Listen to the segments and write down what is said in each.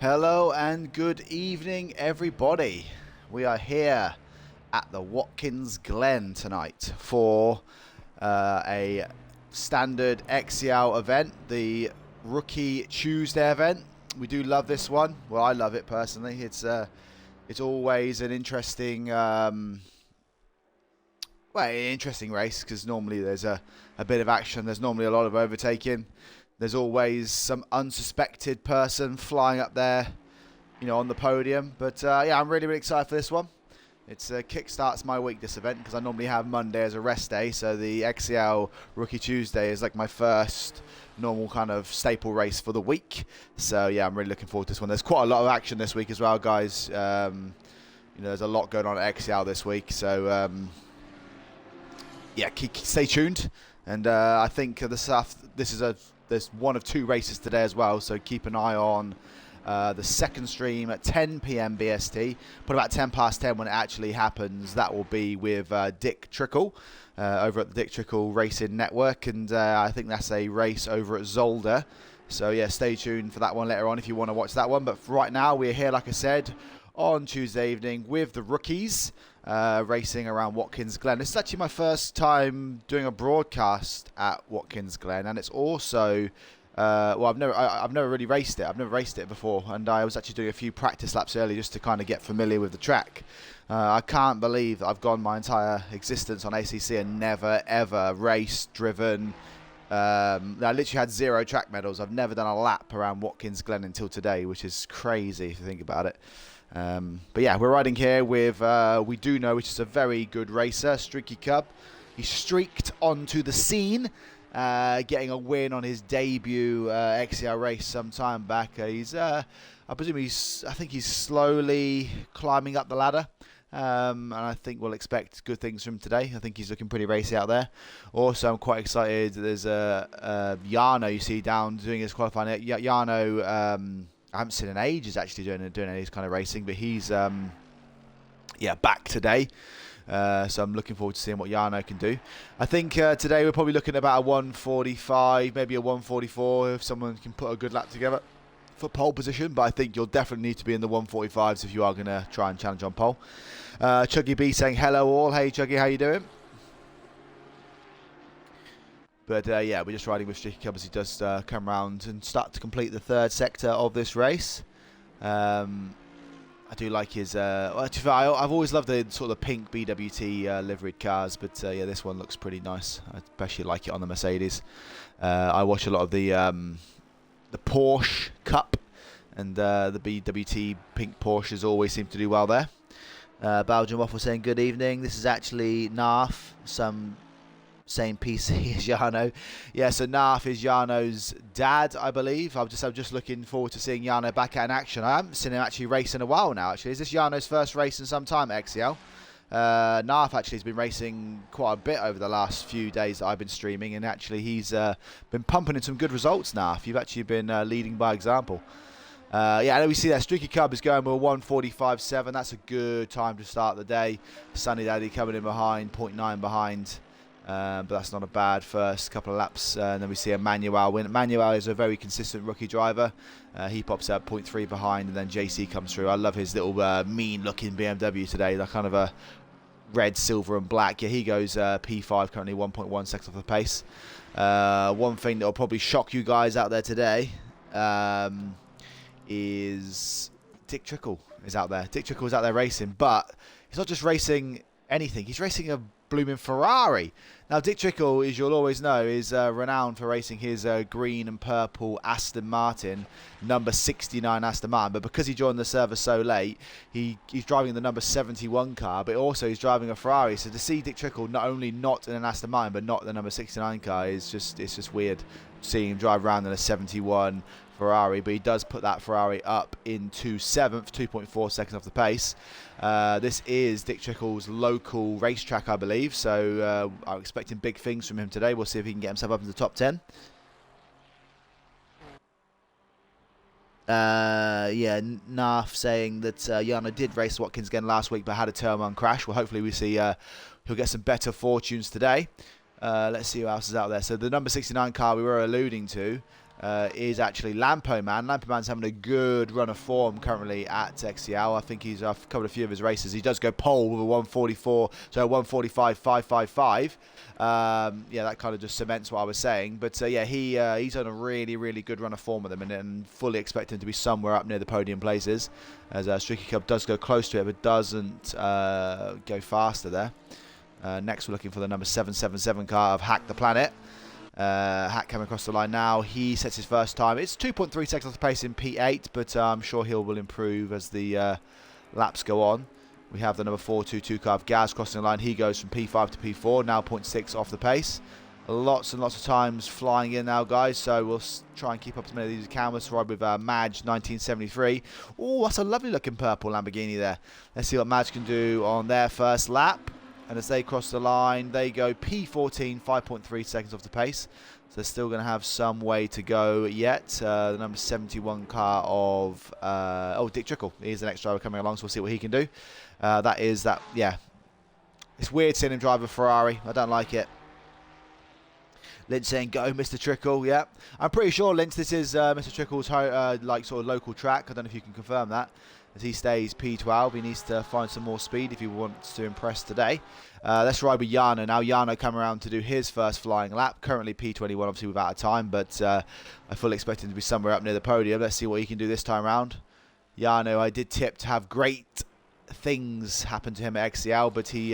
Hello and good evening, everybody. We are here at the Watkins Glen tonight for a standard XCL event, the Rookie Tuesday event. We do love this one. Well, I love it personally. It's always an interesting, interesting race because normally there's a bit of action. There's normally a lot of overtaking. There's always some unsuspected person flying up there, on the podium. But yeah, I'm really excited for this one. It's kickstarts my week, this event, because I normally have Monday as a rest day. So the XCL Rookie Tuesday is like my first normal kind of staple race for the week. So yeah, I'm really looking forward to this one. There's quite a lot of action this week as well, guys. There's a lot going on at XCL this week. So yeah, stay tuned. And I think there's one of two races today as well, so keep an eye on the second stream at 10 p.m. BST. But about 10 past 10 when it actually happens, that will be with Dick Trickle over at the Dick Trickle Racing Network, and I think that's a race over at Zolder. So yeah, stay tuned for that one later on if you want to watch that one. But right now, we're here, like I said, on Tuesday evening with the rookies. Racing around Watkins Glen. This is actually my first time doing a broadcast at Watkins Glen, and it's also I've never really raced it. I've never raced it before, and I was actually doing a few practice laps early just to kind of get familiar with the track. I can't believe that I've gone my entire existence on ACC and never ever raced, driven. I literally had 0 track medals. I've never done a lap around Watkins Glen until today, which is crazy if you think about it. But yeah, we're riding here with, we do know, which is a very good racer, Streaky Cub. He streaked onto the scene, getting a win on his debut XCL race some time back. I think he's slowly climbing up the ladder. And I think we'll expect good things from him today. I think he's looking pretty racy out there. Also, I'm quite excited. There's Jarno you see down doing his qualifying. Jarno, I haven't seen in ages actually doing any of this kind of racing, but he's back today. So I'm looking forward to seeing what Jarno can do. I think today we're probably looking at about a 145, maybe a 144 if someone can put a good lap together for pole position. But I think you'll definitely need to be in the 145s if you are going to try and challenge on pole. Chuggy B saying hello all. Hey Chuggy, how you doing? But yeah, we're just riding with Streaky Cub as he does come round and start to complete the third sector of this race. I do like his. I've always loved the sort of pink BWT liveried cars, but yeah, this one looks pretty nice. I especially like it on the Mercedes. I watch a lot of the Porsche Cup, and the BWT pink Porsches always seem to do well there. Belgian Waffle saying good evening. This is actually Narf, some same PC as Jarno. Yeah, so Narf is Jarno's dad, I believe. I'm just looking forward to seeing Jarno back out in action. I haven't seen him actually race in a while now, actually. Is this Jarno's first race in some time at XCL? Narf actually has been racing quite a bit over the last few days that I've been streaming, and actually he's been pumping in some good results, Narf. You've actually been leading by example. Yeah, I know we see that Streaky Cub is going with a 145.7. That's a good time to start the day. Sunny Daddy coming in behind, 0.9 behind. But that's not a bad first couple of laps. And then we see Emmanuel win. Emmanuel is a very consistent rookie driver. He pops out 0.3 behind, and then JC comes through. I love his little mean-looking BMW today. They're kind of a red, silver, and black. Yeah, he goes P5, currently 1.1 seconds off the pace. One thing that will probably shock you guys out there today is Dick Trickle is out there. Dick Trickle is out there racing, but he's not just racing anything. He's racing a blooming Ferrari. Now, Dick Trickle, as you'll always know, is renowned for racing his green and purple Aston Martin, number 69 Aston Martin. But because he joined the service so late, he's driving the number 71 car, but also he's driving a Ferrari. So to see Dick Trickle not only not in an Aston Martin, but not the number 69 car is just weird. Seeing him drive around in a 71 Ferrari, but he does put that Ferrari up into 7th, 2.4 seconds off the pace. This is Dick Trickle's local racetrack, I believe, so I'm expecting big things from him today. We'll see if he can get himself up in the top 10. Yeah, Narf saying that Jarno did race Watkins again last week, but had a turn one crash. Well, hopefully we see he'll get some better fortunes today. Let's see who else is out there. So the number 69 car we were alluding to, is actually Lampo Man. Lampo Man's having a good run of form currently at XCL. I think he's covered a few of his races. He does go pole with a 144, so 145.555. Yeah, that kind of just cements what I was saying. But yeah, he's on a really, really good run of form at the minute, and fully expect him to be somewhere up near the podium places. As Streaky Cub does go close to it, but doesn't go faster there. Next, we're looking for the number 777 car of Hack the Planet. Hack coming across the line now. He sets his first time. It's 2.3 seconds off the pace in P8, but I'm sure he will improve as the laps go on. We have the number 422 car of Gaz crossing the line. He goes from P5 to P4, now 0.6 off the pace. Lots and lots of times flying in now, guys, so we'll try and keep up as many of these as we can. We'll ride with Madge 1973. Oh, that's a lovely looking purple Lamborghini there. Let's see what Madge can do on their first lap. And as they cross the line, they go P14, 5.3 seconds off the pace. So they're still going to have some way to go yet. The number 71 car of Dick Trickle. He's the next driver coming along, so we'll see what he can do. Yeah. It's weird seeing him drive a Ferrari. I don't like it. Lynch saying, go, Mr. Trickle. Yeah. I'm pretty sure, Lynch, this is Mr. Trickle's sort of local track. I don't know if you can confirm that. As he stays P12, he needs to find some more speed if he wants to impress today. Let's ride with Jano now. Jano come around to do his first flying lap. Currently P21, obviously without a time, but I fully expect him to be somewhere up near the podium. Let's see what he can do this time round. Jano, I did tip to have great things happen to him at XCL, but he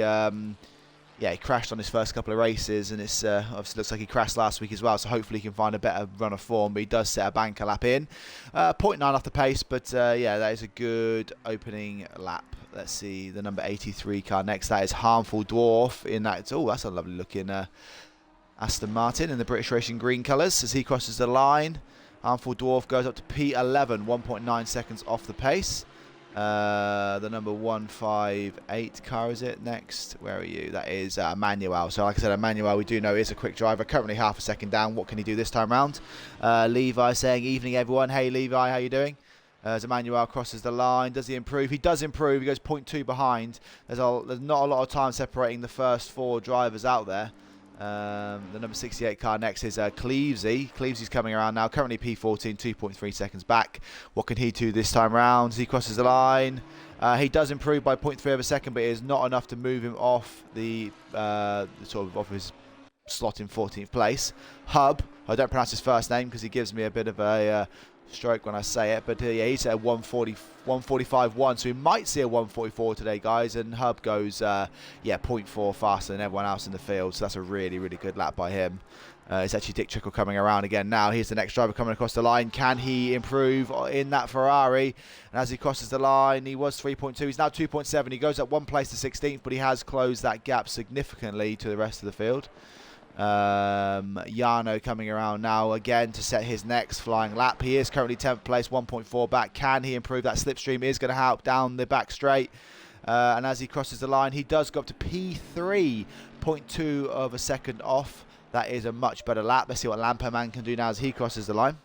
crashed on his first couple of races, and it's obviously looks like he crashed last week as well, so hopefully he can find a better run of form, but he does set a banker lap in. 0.9 off the pace, but yeah, that is a good opening lap. Let's see the number 83 car next. That is Harmful Dwarf in that. Oh, that's a lovely looking Aston Martin in the British Racing green colours. As he crosses the line, Harmful Dwarf goes up to P11, 1.9 seconds off the pace. The number 158 car, is it next? Where are you? That is Emmanuel. So like I said, Emmanuel, we do know is a quick driver, currently half a second down. What can he do this time round? Levi saying, evening everyone. Hey Levi, how you doing? As Emmanuel crosses the line, does he improve? He does improve. He goes 0.2 behind. There's not a lot of time separating the first four drivers out there. The number 68 car next is Clevesy. Clevesy's coming around now, currently P14, 2.3 seconds back. What can he do this time round? He crosses the line. He does improve by 0.3 of a second, but it is not enough to move him off the off his slot in 14th place. Hub, I don't pronounce his first name because he gives me a bit of a stroke when I say it, but yeah, he's at 145.1, so we might see a 144 today, guys, and Hub goes 0.4 faster than everyone else in the field, so that's a really, really good lap by him. It's actually Dick Trickle coming around again now. Here's the next driver coming across the line. Can he improve in that Ferrari? And as he crosses the line, he was 3.2, he's now 2.7. He goes up one place to 16th, but he has closed that gap significantly to the rest of the field. Jano coming around now again to set his next flying lap. He is currently 10th place, 1.4 back. Can he improve? That slipstream is going to help down the back straight. And as he crosses the line, he does go up to P3, 0.2 of a second off. That is a much better lap. Let's see what Lampo Man can do now as he crosses the line.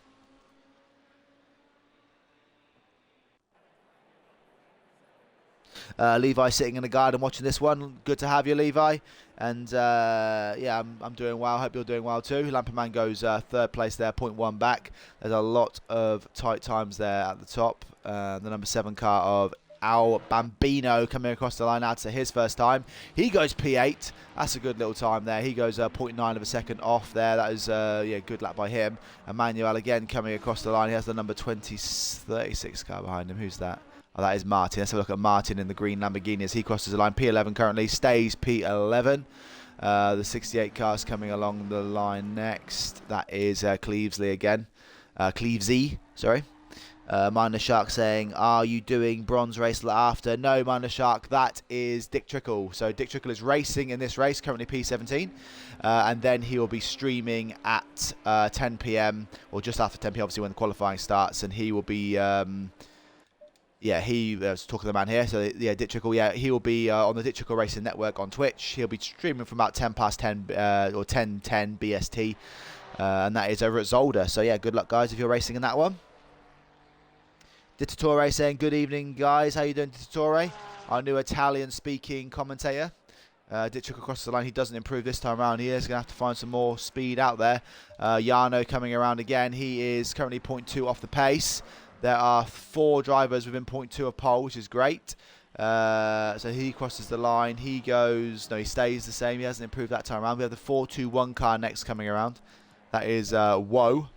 Levi sitting in the garden watching this one. Good to have you, Levi. And yeah, I'm doing well. Hope you're doing well too. Lampo Man goes third place there, 0.1 back. There's a lot of tight times there at the top. The number 7 car of Al Bambino coming across the line out to his first time. He goes P8. That's a good little time there. He goes 0.9 of a second off there. That is good lap by him. Emmanuel again coming across the line. He has the number 36 car behind him. Who's that? Oh, that is Martin. Let's have a look at Martin in the green Lamborghini as he crosses the line. P11 currently, stays P11. The 68 cars coming along the line next. That is Clevesley again. Clevesy, sorry. Minor Shark saying, are you doing bronze race after? No, Minor Shark, that is Dick Trickle. So Dick Trickle is racing in this race, currently P17. And then he will be streaming at 10 p.m. or just after 10 p.m. obviously when the qualifying starts. And he will be... he was talking to the man here. So yeah, Dick Trickle. Yeah, he will be on the Dick Trickle Racing Network on Twitch. He'll be streaming from about 10 past 10 or 10:10 BST, and that is over at Zolder. So yeah, good luck, guys, if you're racing in that one. Dittatore saying, good evening, guys. How you doing, Dittatore? Our new Italian-speaking commentator. Ditchuk across the line. He doesn't improve this time around. He is going to have to find some more speed out there. Jarno coming around again. He is currently 0.2 off the pace. There are 4 drivers within 0.2 of pole, which is great. So he crosses the line. He goes... No, he stays the same. He hasn't improved that time around. We have the 4-2-1 car next coming around. That is Woe.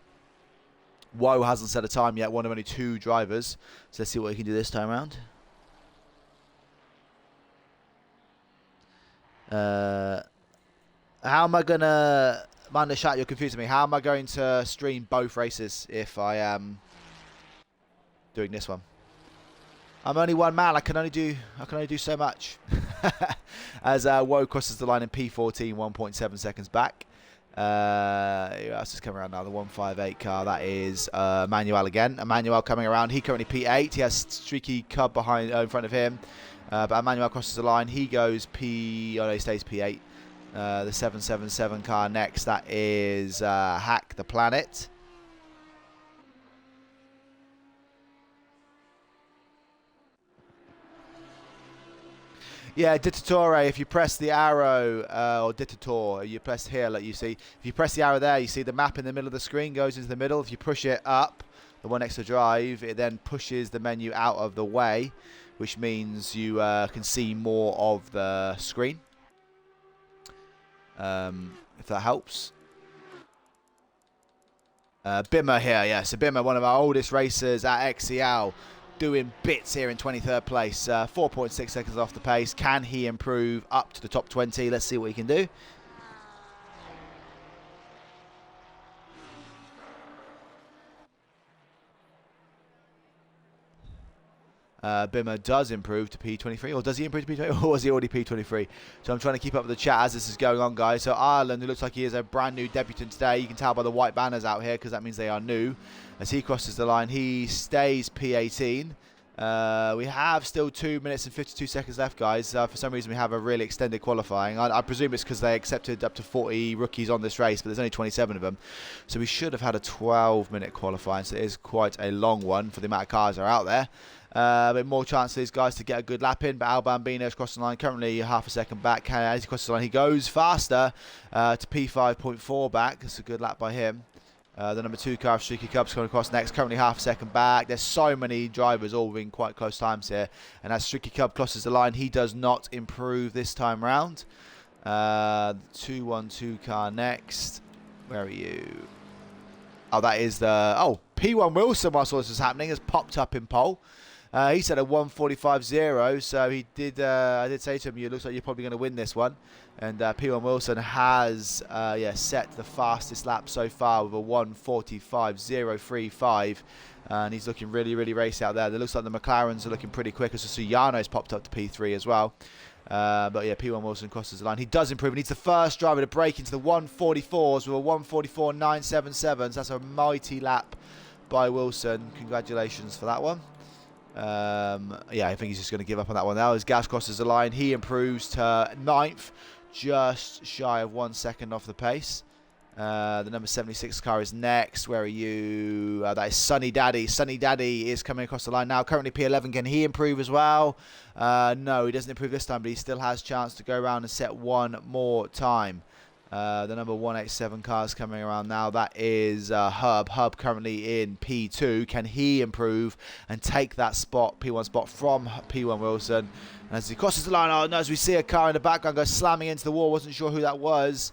Woe hasn't set a time yet. One of only 2 drivers. So let's see what he can do this time around. How am I going to... Man, the chat, you're confusing me. How am I going to stream both races if I am doing this one? I'm only one man. I can only do so much. As Woe crosses the line in P14, 1.7 seconds back. Who else is coming around now? The 158 car. That is Manuel again. Emmanuel coming around. He currently P8. He has Streaky Cub behind in front of him. But Emmanuel crosses the line. He goes P... Oh, no, he stays P8. The 777 car next. That is Hack the Planet. Yeah, Dittatore, if you press the arrow, or Dittator, you press here, like you see. If you press the arrow there, you see the map in the middle of the screen goes into the middle. If you push it up, the one next to drive, it then pushes the menu out of the way, which means you can see more of the screen. If that helps. Bimmer here, yeah. So Bimmer, one of our oldest racers at XCL, doing bits here in 23rd place. 4.6 seconds off the pace. Can he improve up to the top 20? Let's see what he can do. Bimmer does improve to P23, or does he improve to P23, or was he already P23? So I'm trying to keep up with the chat as this is going on, guys. So Ireland, who looks like he is a brand new debutant today. You can tell by the white banners out here because that means they are new. As he crosses the line, he stays P18. We have still 2 minutes and 52 seconds left, guys. For some reason, we have a really extended qualifying. I presume it's because they accepted up to 40 rookies on this race, but there's only 27 of them. So we should have had a 12-minute qualifying, so it is quite a long one for the amount of cars that are out there. But more chance for these guys to get a good lap in. But Al Bambino's crossing the line, currently half a second back. As he crosses the line, he goes faster to P5.4 back. That's a good lap by him. The number 2 car of Streaky Cubs coming across next, currently half a second back. There's so many drivers all in quite close times here. And as Streaky Cub crosses the line, he does not improve this time round. 212 car next. Where are you? Oh, that is the... Oh, P1 Wilson, whilst all this was happening, has popped up in pole. He said a 1:45.0, so he did. I did say to him, "It looks like you're probably going to win this one." And P1 Wilson has, set the fastest lap so far with a 1:45.035, and he's looking really, really racy out there. It looks like the McLarens are looking pretty quick. As Suyano's popped up to P3 as well. But yeah, P1 Wilson crosses the line. He does improve. He needs the first driver to break into the 1:44s with a 1:44.977. So that's a mighty lap by Wilson. Congratulations for that one. Yeah, I think he's just going to give up on that one now. As Gas crosses the line, he improves to 9th, just shy of 1 second off the pace. The number 76 car is next. Where are you? That is Sunny Daddy. Sunny Daddy is coming across the line now. Currently P11. Can he improve as well? No, he doesn't improve this time, but he still has chance to go around and set one more time. The number 187 car is coming around now. That is Hub. Hub currently in P2. Can he improve and take that spot, P1 spot, from P1 Wilson? And as he crosses the line, oh no, as we see a car in the background go slamming into the wall. Wasn't sure who that was.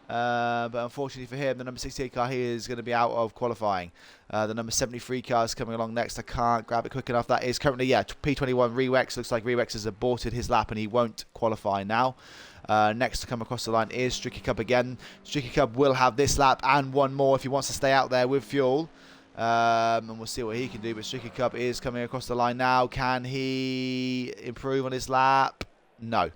But unfortunately for him, the number 68 car here is going to be out of qualifying. The number 73 car is coming along next. I can't grab it quick enough. That is currently, P21 Rewex. Looks like Rewex has aborted his lap and he won't qualify now. Next to come across the line is Streaky Cub again. Streaky Cub will have this lap and one more if he wants to stay out there with fuel. And we'll see what he can do. But Streaky Cub is coming across the line now. Can he improve on his lap? No,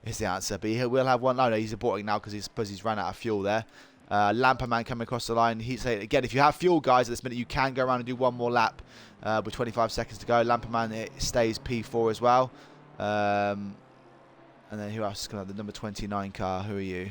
is the answer. But he will have one. No, he's aborting now because he's ran out of fuel there. Lamperman coming across the line. He said again, if you have fuel, guys, at this minute, you can go around and do one more lap with 25 seconds to go. Lamperman stays P4 as well. And then who else is going to have the number 29 car? Who are you?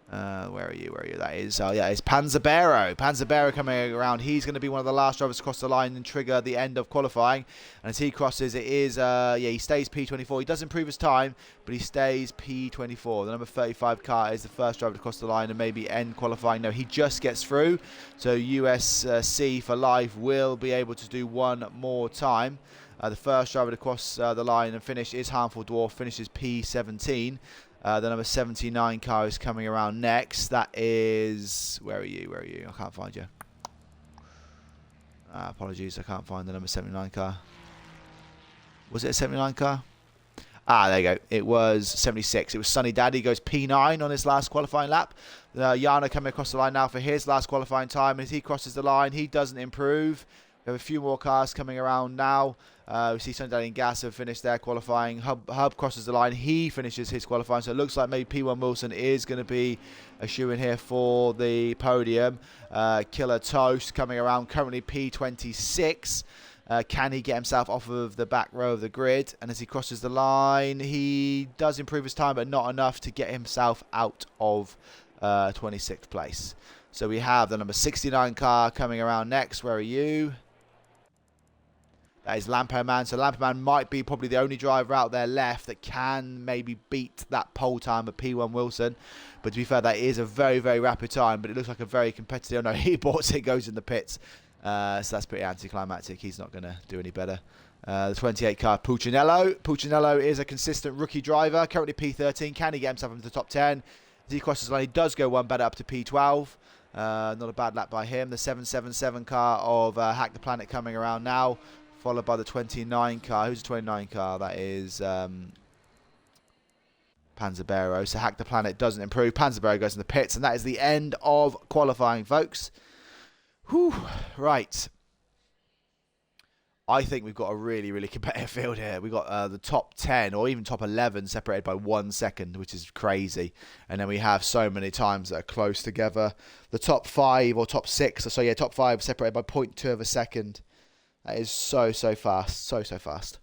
Where are you? Where are you? That is, yeah, it's Panzabero. Panzabero coming around. He's going to be one of the last drivers to cross the line and trigger the end of qualifying. And as he crosses, it is, yeah, he stays P24. He does improve his time, but he stays P24. The number 35 car is the first driver to cross the line and maybe end qualifying. No, he just gets through. So USC for life will be able to do one more time. The first driver to cross the line and finish is Harmful Dwarf, finishes P17. The number 79 car is coming around next. That is... Where are you? Where are you? I can't find you. Apologies, I can't find the number 79 car. Was it a 79 car? There you go. It was 76. It was Sunny Daddy. Goes P9 on his last qualifying lap. Yana coming across the line now for his last qualifying time. As he crosses the line, he doesn't improve. We have a few more cars coming around now. We see Sunny Daddy and Gas have finished their qualifying. Hub crosses the line. He finishes his qualifying. So it looks like maybe P1 Wilson is going to be a shoe-in here for the podium. Killer Toast coming around. Currently P26. Can he get himself off of the back row of the grid? And as he crosses the line, he does improve his time, but not enough to get himself out of 26th place. So we have the number 69 car coming around next. Where are you? That is Lampo Man. So Lampo Man might be probably the only driver out there left that can maybe beat that pole time of P1 Wilson. But to be fair, that is a very, very rapid time. But it looks like a very competitive... No, he bought it, goes in the pits. So that's pretty anticlimactic. He's not going to do any better. The 28 car, Puccinello. Puccinello is a consistent rookie driver. Currently P13. Can he get himself into the top 10? As he crosses the line, he does go one better up to P12. Not a bad lap by him. The 777 car of Hack the Planet coming around now. Followed by the 29 car. Who's the 29 car? That is Panzabero. So Hack the Planet doesn't improve. Panzabero goes in the pits. And that is the end of qualifying, folks. Whew. Right. I think we've got a really, really competitive field here. We've got the top 10 or even top 11 separated by 1 second, which is crazy. And then we have so many times that are close together. The top 5 or top 6. So yeah, top 5 separated by 0.2 of a second. That is so, so fast. So, so fast.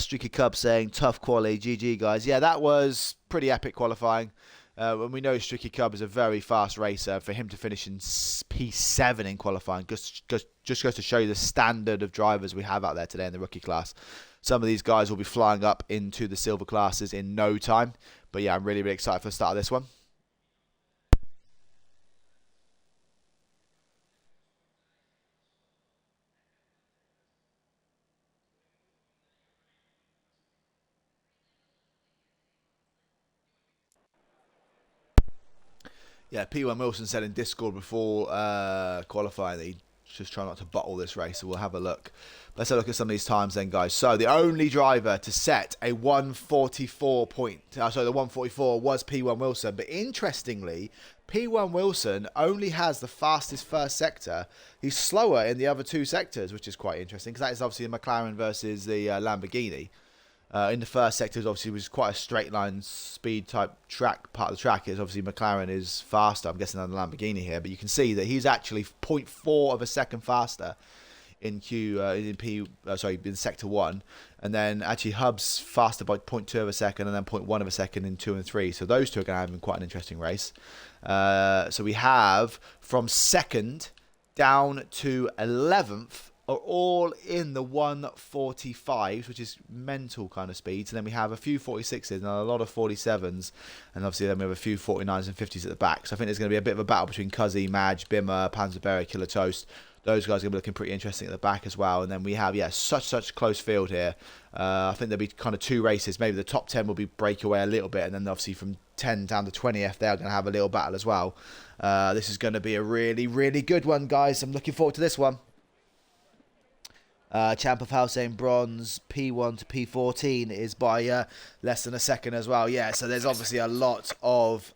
Streaky Cub saying, tough quali, GG, guys. Yeah, that was pretty epic qualifying. And we know Streaky Cub is a very fast racer. For him to finish in P7 in qualifying just goes to show you the standard of drivers we have out there today in the rookie class. Some of these guys will be flying up into the silver classes in no time. But yeah, I'm really, really excited for the start of this one. Yeah, P1 Wilson said in Discord before qualifying that he just try not to bottle this race, so we'll have a look. Let's have a look at some of these times then, guys. So the only driver to set a 144 the 144 was P1 Wilson. But interestingly, P1 Wilson only has the fastest first sector. He's slower in the other 2 sectors, which is quite interesting, because that is obviously the McLaren versus the Lamborghini. In the first sector, obviously, was quite a straight line speed type track. Part of the track is obviously McLaren is faster, I'm guessing, than the Lamborghini here. But you can see that he's actually 0.4 of a second faster in in sector 1. And then actually Hub's faster by 0.2 of a second and then 0.1 of a second in 2 and 3. So those two are going to have quite an interesting race. So we have from 2nd down to 11th. Are all in the 145s, which is mental kind of speeds. And then we have a few 46s and a lot of 47s. And obviously then we have a few 49s and 50s at the back. So I think there's going to be a bit of a battle between Cuzzy, Madge, Bimmer, Panzerberry, Killer Toast. Those guys are going to be looking pretty interesting at the back as well. And then we have, yeah, such close field here. I think there'll be kind of 2 races. Maybe the top 10 will be break away a little bit. And then obviously from 10 down to 20th, they're going to have a little battle as well. This is going to be a really, really good one, guys. I'm looking forward to this one. Champ of House saying bronze P1 to P14 is by less than a second as well. Yeah, so there's obviously a lot of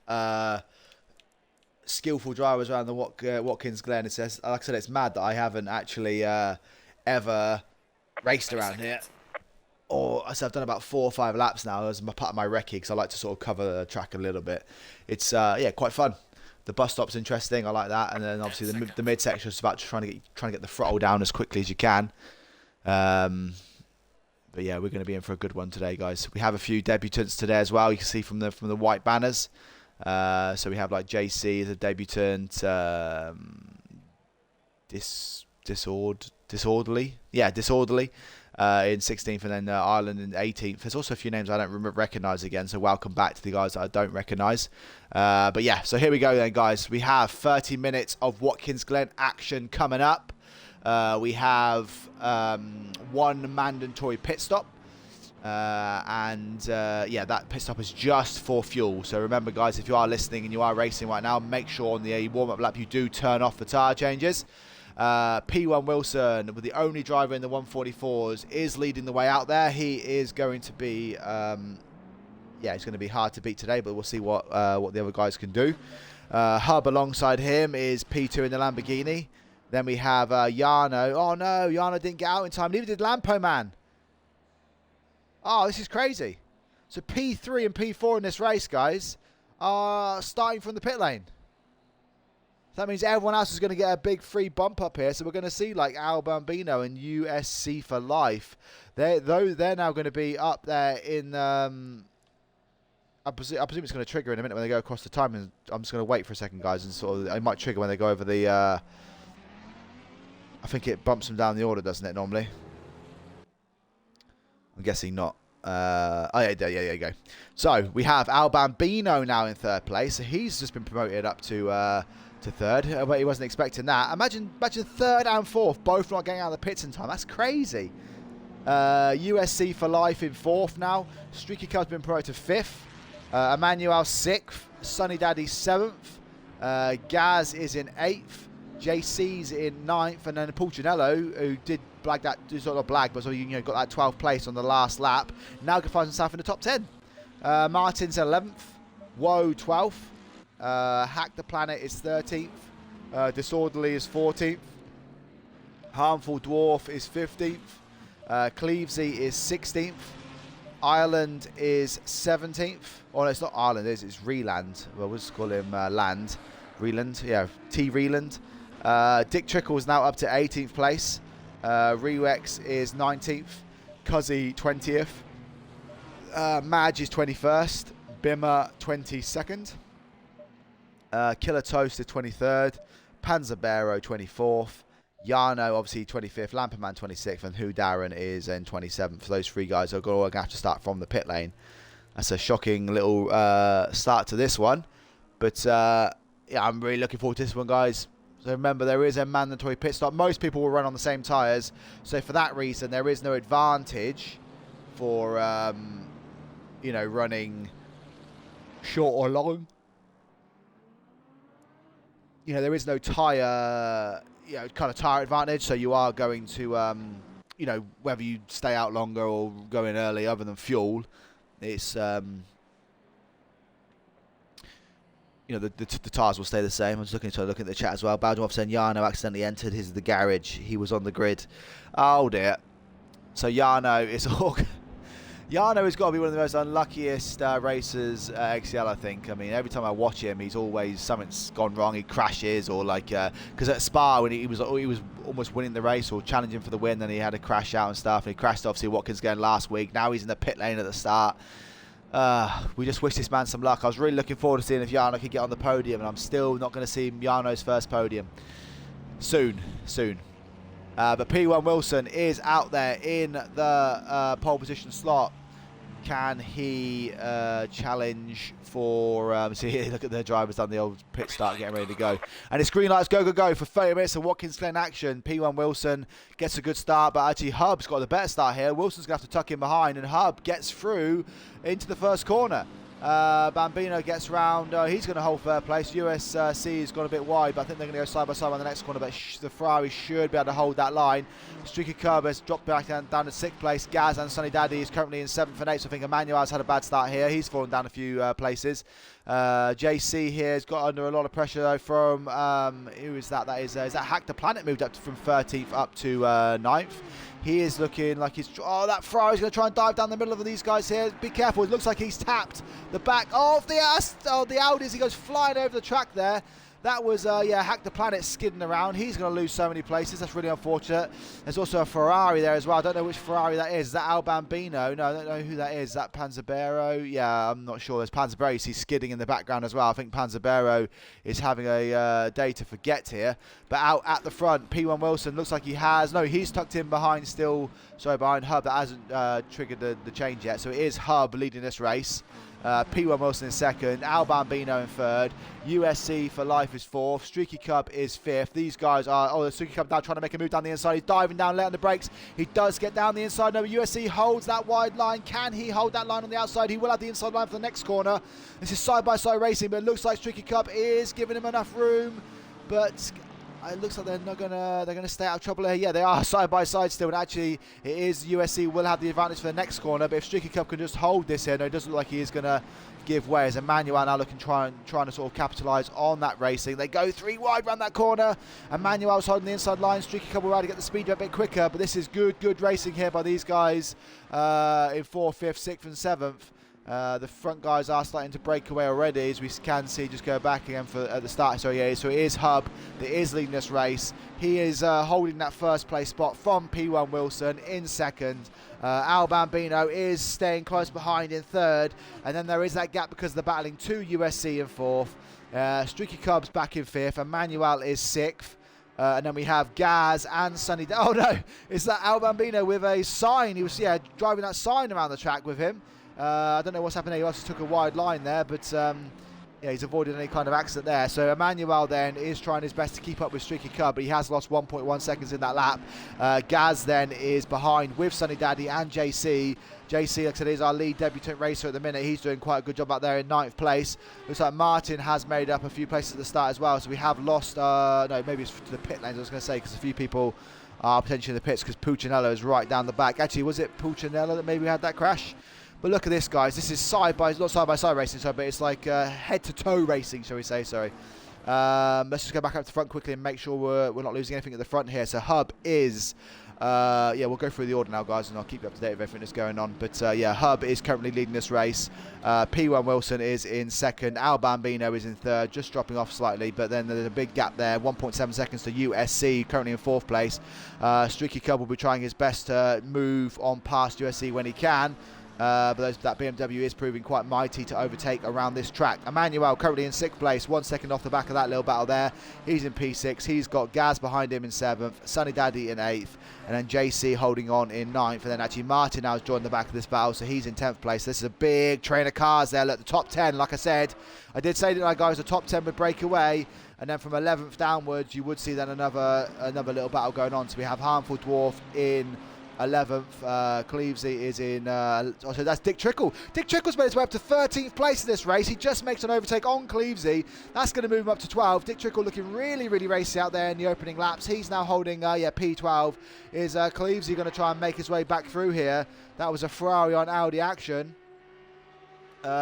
skillful drivers around the Watkins Glen. It says, like I said, it's mad that I haven't actually ever raced around here. Or so I've done about 4 or 5 laps now as part of my recce, because I like to sort of cover the track a little bit. It's yeah, quite fun. The bus stop's interesting. I like that, and then obviously the mid section is about trying to get the throttle down as quickly as you can. But yeah, we're going to be in for a good one today, guys. We have a few debutants today as well. You can see from the white banners. So we have like JC as a debutant, disorderly in 16th, and then Ireland in 18th. There's also a few names I don't recognise again, so welcome back to the guys that I don't recognise. But yeah, so here we go then, guys. We have 30 minutes of Watkins Glen action coming up. We have one mandatory pit stop. Yeah, that pit stop is just for fuel. So remember, guys, if you are listening and you are racing right now, make sure on the warm-up lap you do turn off the tyre changes. P1 Wilson, with the only driver in the 144s, is leading the way out there. He is going to be, he's going to be hard to beat today, but we'll see what the other guys can do. Hub alongside him is P2 in the Lamborghini. Then we have Jarno. Oh no, Jarno didn't get out in time. Neither did Lampo Man. Oh, this is crazy. So P3 and P4 in this race, guys, are starting from the pit lane. That means everyone else is going to get a big free bump up here. So we're going to see like Al Bambino and USC for life. They're now going to be up there in... I presume it's going to trigger in a minute when they go across the time. And I'm just going to wait for a second, guys. And sort of, it might trigger when they go over the... I think it bumps them down the order, doesn't it, normally? I'm guessing not. There you go. So we have Al Bambino now in third place. So he's just been promoted up to third, but he wasn't expecting that. Imagine third and fourth both not getting out of the pits in time. That's crazy. USC for life in fourth now. Streaky Cub's been promoted to fifth. Emmanuel sixth. Sunny Daddy seventh. Gaz is in eighth. JC's in ninth, and then Pulcinello, who did blag that, sort of blag, but so got that 12th place on the last lap. Now can find himself in the top 10. Martin's 11th. Woe 12th. Hack the Planet is 13th. Disorderly is 14th. Harmful Dwarf is 15th. Clevesy is 16th. Ireland is 17th. Oh, no, it's not Ireland, it's Reland. Well, we'll just call him Land. Reland, yeah, T. Reland. Dick Trickle is now up to 18th place. Rewex is 19th. Cuzzy 20th. Madge is 21st. Bimmer 22nd. Killer Toast is 23rd. Panzerbero 24th. Jarno obviously 25th. Lamperman 26th. And Who Darren is in 27th. So those three guys are going to have to start from the pit lane. That's a shocking little start to this one. But yeah, I'm really looking forward to this one, guys. So remember, there is a mandatory pit stop. Most people will run on the same tyres. So for that reason, there is no advantage for, running short or long. There is no tyre, kind of tyre advantage. So you are going to, whether you stay out longer or go in early other than fuel, it's... the tyres will stay the same. I'm just looking at the chat as well. Baldwin saying Jarno accidentally entered the garage. He was on the grid. Oh dear. So Jarno is all... Jarno has got to be one of the most unluckiest racers at XCL, I think. I mean, every time I watch him, he's always... something's gone wrong. He crashes or like... Because at Spa, when he was almost winning the race or challenging for the win, then he had a crash out and stuff. And he crashed, obviously, Watkins going last week. Now he's in the pit lane at the start. We just wish this man some luck. I was really looking forward to seeing if Jarno could get on the podium, and I'm still not going to see Jarno's first podium. Soon. But P1 Wilson is out there in the pole position slot. Can he challenge for... see, look at the drivers done the old pit start, getting ready to go. And it's green lights, go for 30 minutes of Watkins Glen action. P1 Wilson gets a good start, but actually Hub's got the better start here. Wilson's going to have to tuck in behind, and Hub gets through into the first corner. Bambino gets round. He's going to hold third place. USC has gone a bit wide, but I think they're going to go side by side on the next corner. But the Ferrari should be able to hold that line. Streaky Curb has dropped back down to 6th place. Gaz and Sunny Daddy is currently in 7th and 8th. So I think Emmanuel's had a bad start here. He's fallen down a few places. JC here has got under a lot of pressure though from who is that? Is that Hack the Planet moved up from 13th up to 9th. He is looking like he's... Oh, that Ferrari's going to try and dive down the middle of these guys here. Be careful. It looks like he's tapped the back of the Audis. He goes flying over the track there. That was, yeah, Hack the Planet skidding around. He's going to lose so many places. That's really unfortunate. There's also a Ferrari there as well. I don't know which Ferrari that is. Is that Al Bambino? No, I don't know who that is. Is that Panzabero? Yeah, I'm not sure. There's Panzabero. You see skidding in the background as well. I think Panzabero is having a day to forget here. But out at the front, P1 Wilson looks like he has. No, he's tucked in behind still. Sorry, behind Hub. That hasn't triggered the change yet. So it is Hub leading this race. P1 Wilson in second, Al Bambino in third, USC for Life is fourth, Streaky Cub is fifth. These guys are, the Streaky Cub now trying to make a move down the inside. He's diving down late on the brakes. He does get down the inside. No, USC holds that wide line. Can he hold that line on the outside? He will have the inside line for the next corner. This is side-by-side racing, but it looks like Streaky Cub is giving him enough room, but it looks like they're gonna stay out of trouble here. Yeah, they are side by side still, and actually it is USC will have the advantage for the next corner. But if Streaky Cup can just hold this here, no, it doesn't look like he is gonna give way. As Emmanuel now looking trying to sort of capitalise on that racing. They go 3 wide round that corner. Emmanuel's holding the inside line. Streaky Cup will try to get the speed a bit quicker, but this is good racing here by these guys in 4th, 5th, 6th, and 7th. The front guys are starting to break away already, as we can see. Just go back again at the start. So yeah, so it is Hub that is leading this race. He is holding that first place spot from P1 Wilson in second. Al Bambino is staying close behind in third, and then there is that gap because they're battling to USC in fourth. Streaky Cubs back in fifth. Emmanuel is sixth. And then we have Gaz and Sunny. Oh no, it's that Al Bambino with a sign. He was driving that sign around the track with him. I don't know what's happening. He also took a wide line there, but yeah, he's avoided any kind of accident there. So Emmanuel then is trying his best to keep up with Streaky Cub, but he has lost 1.1 seconds in that lap. Gaz then is behind with Sunny Daddy and JC. JC, like I said, is our lead debutant racer at the minute. He's doing quite a good job out there in 9th place. Looks like Martin has made up a few places at the start as well. So we have lost, no, maybe it's to the pit lanes, I was going to say, because a few people are potentially in the pits because Puccinello is right down the back. Actually, was it Puccinello that maybe had that crash? But look at this, guys. This is not side-by-side racing, sorry, but it's like head-to-toe racing, shall we say, sorry. Let's just go back up to the front quickly and make sure we're not losing anything at the front here. So Hub is, yeah, we'll go through the order now, guys, and I'll keep you up to date with everything that's going on. But, yeah, Hub is currently leading this race. P1 Wilson is in second. Al Bambino is in third, just dropping off slightly. But then there's a big gap there, 1.7 seconds to USC, currently in 4th place. Streaky Cub will be trying his best to move on past USC when he can. But that BMW is proving quite mighty to overtake around this track. Emmanuel currently in 6th place, 1 second off the back of that little battle there. He's in P6. He's got Gaz behind him in 7th, Sunny Daddy in 8th, and then JC holding on in 9th. And then actually Martin now has joined the back of this battle, so he's in 10th place. This is a big train of cars there. Look, the top 10, like I said. I did say that, guys, the top 10 would break away. And then from 11th downwards, you would see then another little battle going on. So we have Harmful Dwarf in 11th, Cleavesy is in, so that's Dick Trickle. Dick Trickle's made his way up to 13th place in this race. He just makes an overtake on Cleavesy. That's going to move him up to 12. Dick Trickle looking really racy out there in the opening laps. He's now holding, yeah, P12. Is Cleavesy going to try and make his way back through here? That was a Ferrari on Audi action.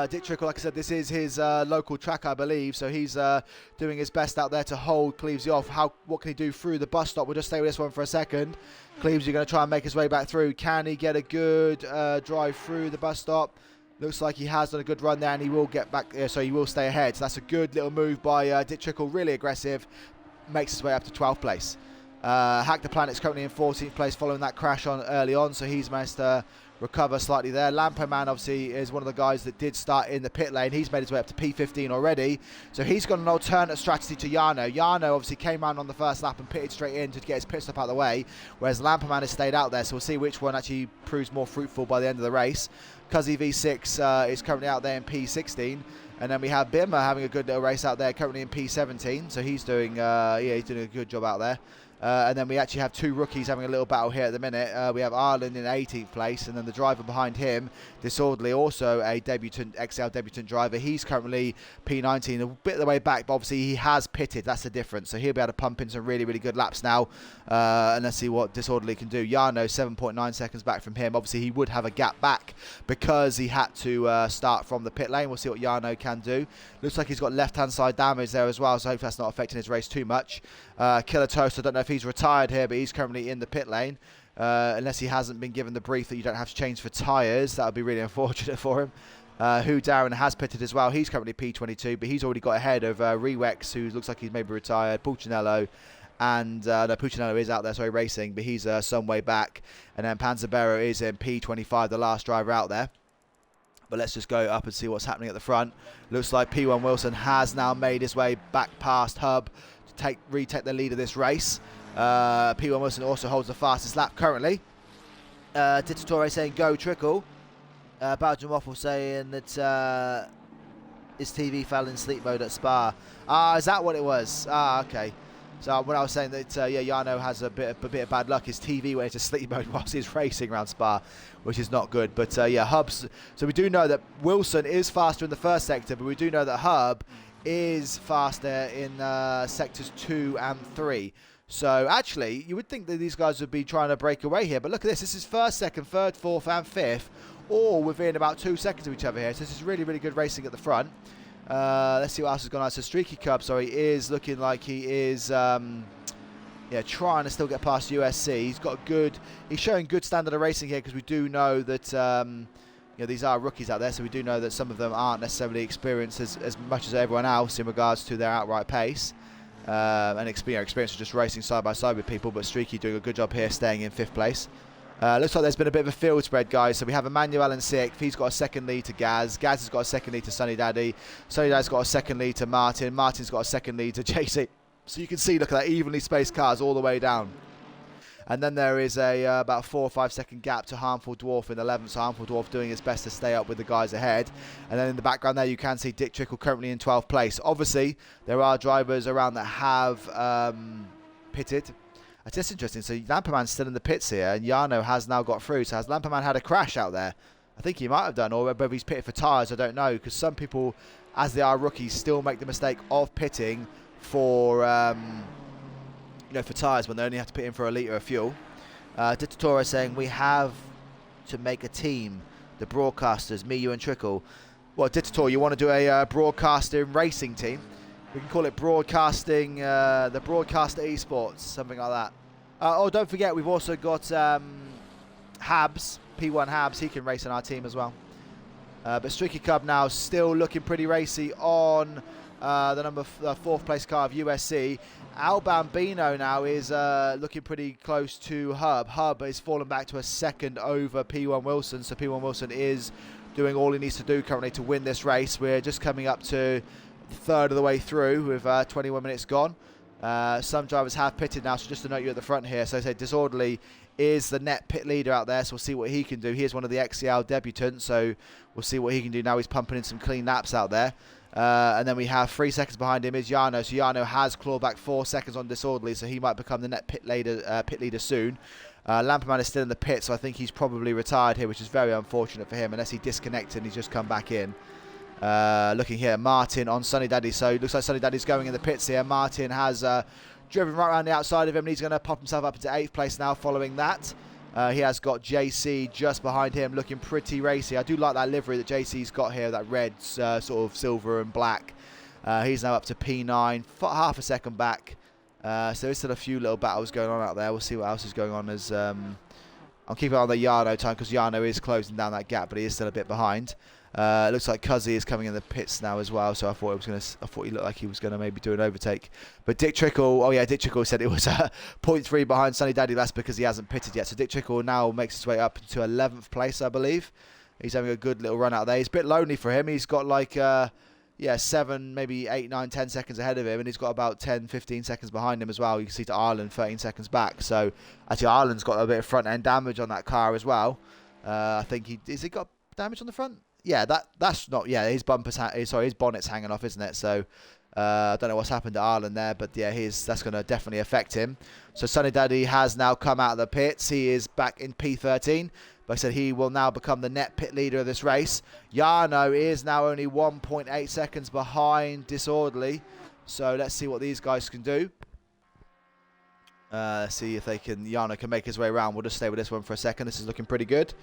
Dick Trickle, like I said, this is his local track, I believe, so he's doing his best out there to hold Cleavesy off. What can he do through the bus stop? We'll just stay with this one for a second. Cleavesy going to try and make his way back through. Can he get a good drive through the bus stop? Looks like he has done a good run there, and he will get back, so he will stay ahead. So that's a good little move by Dick Trickle, really aggressive. Makes his way up to 12th place. Hack the Planet's currently in 14th place following that crash early on, so he's managed to recover slightly there. Lampo Man obviously is one of the guys that did start in the pit lane. He's made his way up to P15 already, so he's got an alternate strategy to Jarno. Jarno obviously came around on the first lap and pitted straight in to get his pit stop out of the way, whereas Lampo Man has stayed out there, so we'll see which one actually proves more fruitful by the end of the race. Cuzzy V6 is currently out there in P16, and then we have Bimmer having a good little race out there currently in P17, so he's doing he's doing a good job out there. And then we actually have 2 rookies having a little battle here at the minute. We have Ireland in 18th place, and then the driver behind him, Disorderly, also a XCL debutant driver. He's currently P19, a bit of the way back, but obviously he has pitted. That's the difference. So he'll be able to pump in some really good laps now. And let's see what Disorderly can do. Jarno, 7.9 seconds back from him. Obviously he would have a gap back because he had to start from the pit lane. We'll see what Jarno can do. Looks like he's got left-hand side damage there as well, so hopefully that's not affecting his race too much. Killer Toast, I don't know if he's retired here, but he's currently in the pit lane. Unless he hasn't been given the brief that you don't have to change for tyres. That would be really unfortunate for him. who Darren has pitted as well. He's currently P22, but he's already got ahead of Rewex, who looks like he's maybe retired, Pulcinello, and no, Pulcinello is out there, sorry, racing, but he's some way back. And then Panzabero is in P25, the last driver out there. But let's just go up and see what's happening at the front. Looks like P1 Wilson has now made his way back past Hub to retake the lead of this race. P1 Wilson also holds the fastest lap currently. Dittatore saying go Trickle. Belgian Waffle saying that his TV fell in sleep mode at Spa. Is that what it was? Okay. So when I was saying that, yeah, Jarno has a bit of bad luck. His TV went into sleep mode whilst he's racing around Spa, which is not good. But yeah, Hub's. So we do know that Wilson is faster in the first sector, but we do know that Hub is faster in sectors 2 and 3. So actually, you would think that these guys would be trying to break away here. But look at this. This is first, second, third, fourth, and fifth, all within about 2 seconds of each other here. So this is really, really good racing at the front. Let's see what else has gone on. So Streaky Cub, sorry, is looking like he is trying to still get past USC. He's showing good standard of racing here, because we do know that these are rookies out there, so we do know that some of them aren't necessarily experienced as much as everyone else in regards to their outright pace and experience of just racing side by side with people. But Streaky doing a good job here, staying in 5th place. Looks like there's been a bit of a field spread, guys. So we have Emmanuel in 6th. He's got a second lead to Gaz. Gaz has got a second lead to Sunny Daddy. Sunny Daddy's got a second lead to Martin. Martin's got a second lead to JC. So you can see, look at that, evenly spaced cars all the way down. And then there is about 4 or 5 second gap to Harmful Dwarf in 11th. So Harmful Dwarf doing his best to stay up with the guys ahead. And then in the background there, you can see Dick Trickle currently in 12th place. Obviously, there are drivers around that have pitted. It's just interesting. So Lamperman's still in the pits here, and Jarno has now got through. So has Lamperman had a crash out there? I think he might have done, or whether he's pitted for tyres, I don't know. Because some people, as they are rookies, still make the mistake of pitting for for tyres when they only have to pit in for a litre of fuel. Dittatore saying we have to make a team, the broadcasters, me, you, and Trickle. Well, Dittatore, you want to do a broadcasting racing team? We can call it broadcasting, the Broadcaster Esports, something like that. Oh, don't forget, we've also got Habs, P1 Habs. He can race on our team as well. But Streaky Cub now still looking pretty racy on the 4th place car of USC. Al Bambino now is looking pretty close to Hub. Hub has fallen back to a second over P1 Wilson. So P1 Wilson is doing all he needs to do currently to win this race. We're just coming up to third of the way through with 21 minutes gone. Some drivers have pitted now, so just to note you at the front here. So I say Disorderly is the net pit leader out there, so we'll see what he can do. He is one of the XCL debutants, so we'll see what he can do now. He's pumping in some clean laps out there. And then we have 3 seconds behind him is Jarno. So Jarno has clawed back 4 seconds on Disorderly, so he might become the net pit leader soon. Lamperman is still in the pit, so I think he's probably retired here, which is very unfortunate for him, unless he disconnected and he's just come back in. Looking here, Martin on Sunny Daddy. So it looks like Sunny Daddy's going in the pits here. Martin has driven right around the outside of him, and he's going to pop himself up into 8th place now following that. He has got JC just behind him, looking pretty racy. I do like that livery that JC's got here, that red sort of silver and black. He's now up to P9, half a second back. So there's still a few little battles going on out there. We'll see what else is going on as... I'll keep it on the Jarno time, because Jarno is closing down that gap, but he is still a bit behind. It looks like Cuzzy is coming in the pits now as well, so I thought he looked like he was going to maybe do an overtake. But Dick Trickle, Dick Trickle said it was 0.3 behind Sunny Daddy. That's because he hasn't pitted yet. So Dick Trickle now makes his way up to 11th place, I believe. He's having a good little run out there. It's a bit lonely for him. He's got like 7, maybe 8, 9, 10 seconds ahead of him, and he's got about 10, 15 seconds behind him as well. You can see to Ireland 13 seconds back. So actually Ireland's got a bit of front end damage on that car as well. I think he got damage on the front? Yeah, that's not. Yeah, his his bonnet's hanging off, isn't it? So I don't know what's happened to Ireland there, but yeah, that's going to definitely affect him. So Sunny Daddy has now come out of the pits. He is back in P13. But I said he will now become the net pit leader of this race. Jarno is now only 1.8 seconds behind Disorderly. So let's see what these guys can do. See if Jarno can make his way around. We'll just stay with this one for a second. This is looking pretty good.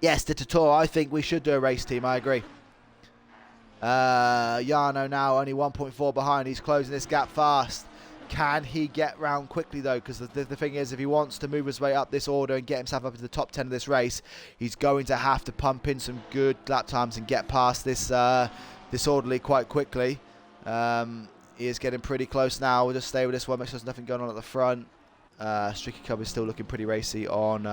Yes, Dittatore, I think we should do a race team. I agree. Jarno now only 1.4 behind. He's closing this gap fast. Can he get round quickly though? Because the thing is, if he wants to move his way up this order and get himself up into the top 10 of this race, he's going to have to pump in some good lap times and get past this Disorderly quite quickly. He is getting pretty close now. We'll just stay with this one, make sure there's nothing going on at the front. Streaky Cub is still looking pretty racy on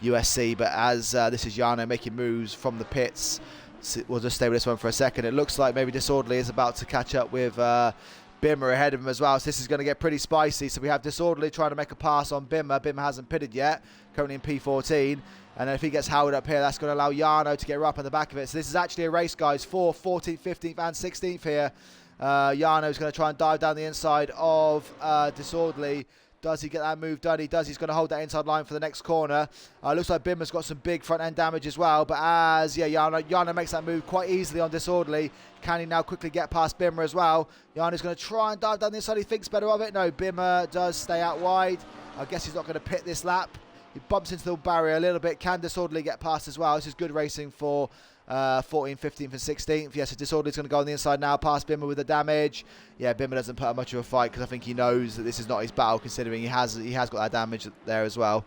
USC, but as this is Jarno making moves from the pits, so we'll just stay with this one for a second. It looks like maybe Disorderly is about to catch up with Bimmer ahead of him as well, so this is going to get pretty spicy. So we have Disorderly trying to make a pass on Bimmer. Bimmer hasn't pitted yet, currently in P14, and then if he gets held up here, that's going to allow Jarno to get right up on the back of it. So this is actually a race, guys, for 14th, 15th and 16th here. Jarno's going to try and dive down the inside of Disorderly. Does he get that move done? He does. He's going to hold that inside line for the next corner. Looks like Bimmer's got some big front end damage as well. But as Jarno makes that move quite easily on Disorderly. Can he now quickly get past Bimmer as well? Jarno's going to try and dive down the inside. He thinks better of it. No, Bimmer does stay out wide. I guess he's not going to pit this lap. He bumps into the barrier a little bit. Can Disorderly get past as well? This is good racing for 14th, 15th and 16th. Yes, so Disorderly's going to go on the inside now, past Bimmer with the damage. Yeah, Bimmer doesn't put up much of a fight because I think he knows that this is not his battle, considering he has got that damage there as well.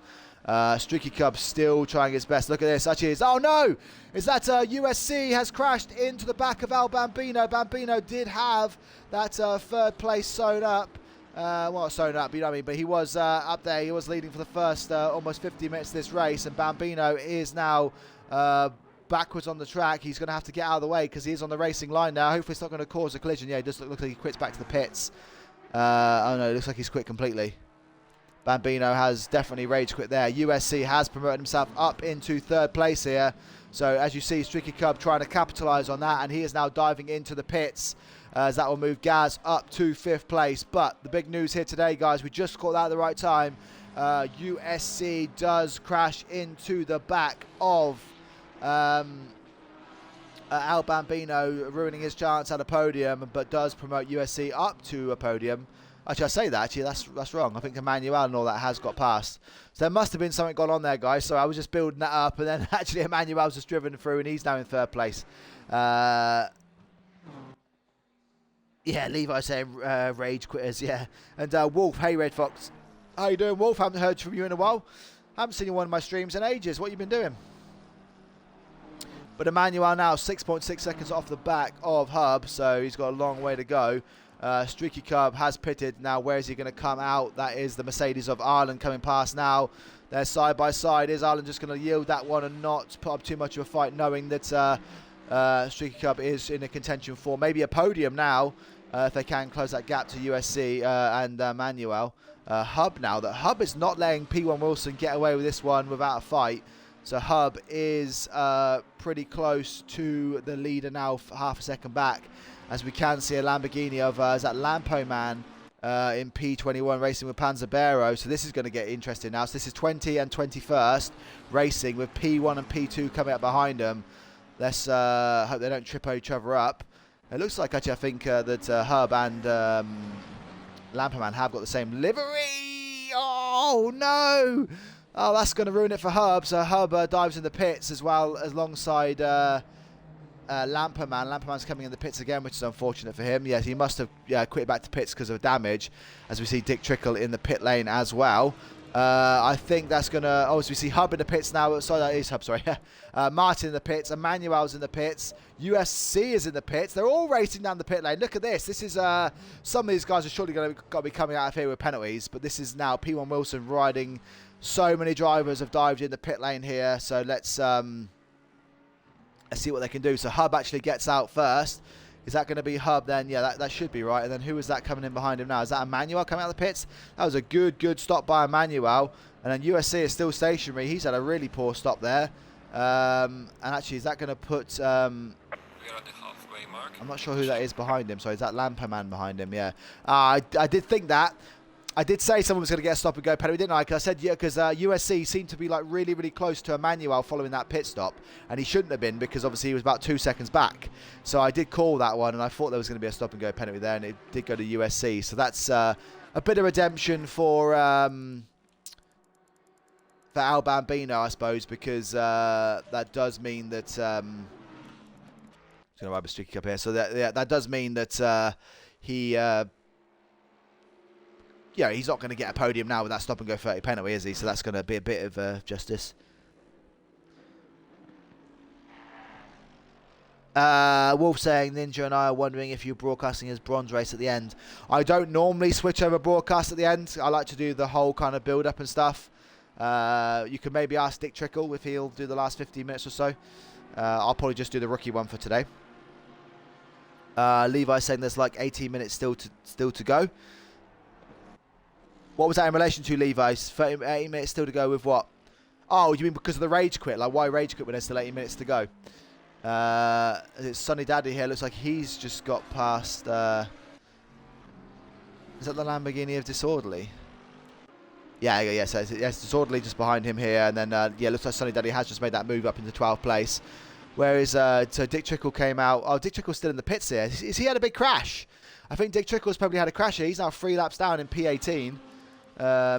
Streaky Cub still trying his best. Look at this. Actually, oh no! Is that USC has crashed into the back of Al Bambino. Bambino did have that third place sewn up. Well, sewn up, you know what I mean, but he was up there. He was leading for the first almost 50 minutes of this race, and Bambino is now backwards on the track. He's going to have to get out of the way because he is on the racing line now. Hopefully it's not going to cause a collision. Yeah, it does look like he quits back to the pits. Oh no, it looks like he's quit completely. Bambino has definitely rage quit there. USC has promoted himself up into third place here. So as you see, Streaky Cub trying to capitalise on that, and he is now diving into the pits. As that will move Gaz up to 5th place. But the big news here today, guys, we just caught that at the right time. USC does crash into the back of Al Bambino, ruining his chance at a podium, but does promote USC up to a podium. Actually, I say that. Actually, that's wrong. I think Emmanuel and all that has got past. So there must have been something gone on there, guys. So I was just building that up, and then actually Emmanuel's just driven through, and he's now in 3rd place. Yeah, Levi saying rage quitters, yeah. And Wolf, hey Red Fox. How you doing, Wolf? Haven't heard from you in a while. Haven't seen you on one of my streams in ages. What you been doing? But Emmanuel now 6.6 seconds off the back of Hub, so he's got a long way to go. Streaky Cub has pitted. Now where is he going to come out? That is the Mercedes of Ireland coming past now. They're side by side. Is Ireland just going to yield that one and not put up too much of a fight, knowing that Streaky Cub is in a contention for maybe a podium now, if they can close that gap to USC and Manuel. Hub now, that Hub is not letting P1 Wilson get away with this one without a fight. So Hub is pretty close to the leader now, half a second back, as we can see a Lamborghini of is that Lampo Man in P21 racing with Panzabero. So this is going to get interesting now. So this is 20 and 21st racing with P1 and P2 coming up behind them. Let's hope they don't trip each other up. It looks like, actually, I think that Hub and Lamperman have got the same livery. Oh, no. Oh, that's going to ruin it for Hub. So Hub dives in the pits as well, alongside Lamperman. Lamperman's coming in the pits again, which is unfortunate for him. Yes, he must have quit back to pits because of damage, as we see Dick Trickle in the pit lane as well. I think that's going to... Oh, as we see Hub in the pits now. Sorry, that is Hub, sorry. Martin in the pits. Emmanuel's in the pits. USC is in the pits. They're all racing down the pit lane. Look at this. This is... some of these guys are surely going to be coming out of here with penalties, but this is now P1 Wilson riding. So many drivers have dived in the pit lane here, so let's see what they can do. So Hub actually gets out first. Is that going to be Hub then? Yeah, that should be right. And then who is that coming in behind him now? Is that Emmanuel coming out of the pits? That was a good stop by Emmanuel. And then USC is still stationary. He's had a really poor stop there. And actually, is that going to put... we are at the halfway mark. I'm not sure who that is behind him. So is that Lamper Man behind him? Yeah. I did think that. I did say someone was going to get a stop and go penalty, didn't I? Because I said, yeah, because USC seemed to be like really close to Emmanuel following that pit stop, and he shouldn't have been because obviously he was about 2 seconds back. So I did call that one, and I thought there was going to be a stop and go penalty there, and it did go to USC. So that's a bit of redemption for Al Bambino, I suppose, because that does mean that just going to rub a streaky up here. So that does mean that he. yeah, he's not going to get a podium now with that stop and go 30 penalty, is he? So that's going to be a bit of justice. Wolf saying, Ninja and I are wondering if you're broadcasting his bronze race at the end. I don't normally switch over broadcast at the end. I like to do the whole kind of build up and stuff. You can maybe ask Dick Trickle if he'll do the last 15 minutes or so. I'll probably just do the rookie one for today. Levi saying there's like 18 minutes still to go. What was that in relation to, Levi? 18 minutes still to go with what? Oh, you mean because of the rage quit? Like, why rage quit when there's still 18 minutes to go? It's Sunny Daddy here. Looks like he's just got past. Is that the Lamborghini of Disorderly? Yeah. So it's Disorderly just behind him here, and then yeah, looks like Sunny Daddy has just made that move up into 12th place. Whereas so Dick Trickle came out. Oh, Dick Trickle's still in the pits here. Is he had a big crash? I think Dick Trickle's probably had a crash here. He's now 3 laps down in P18.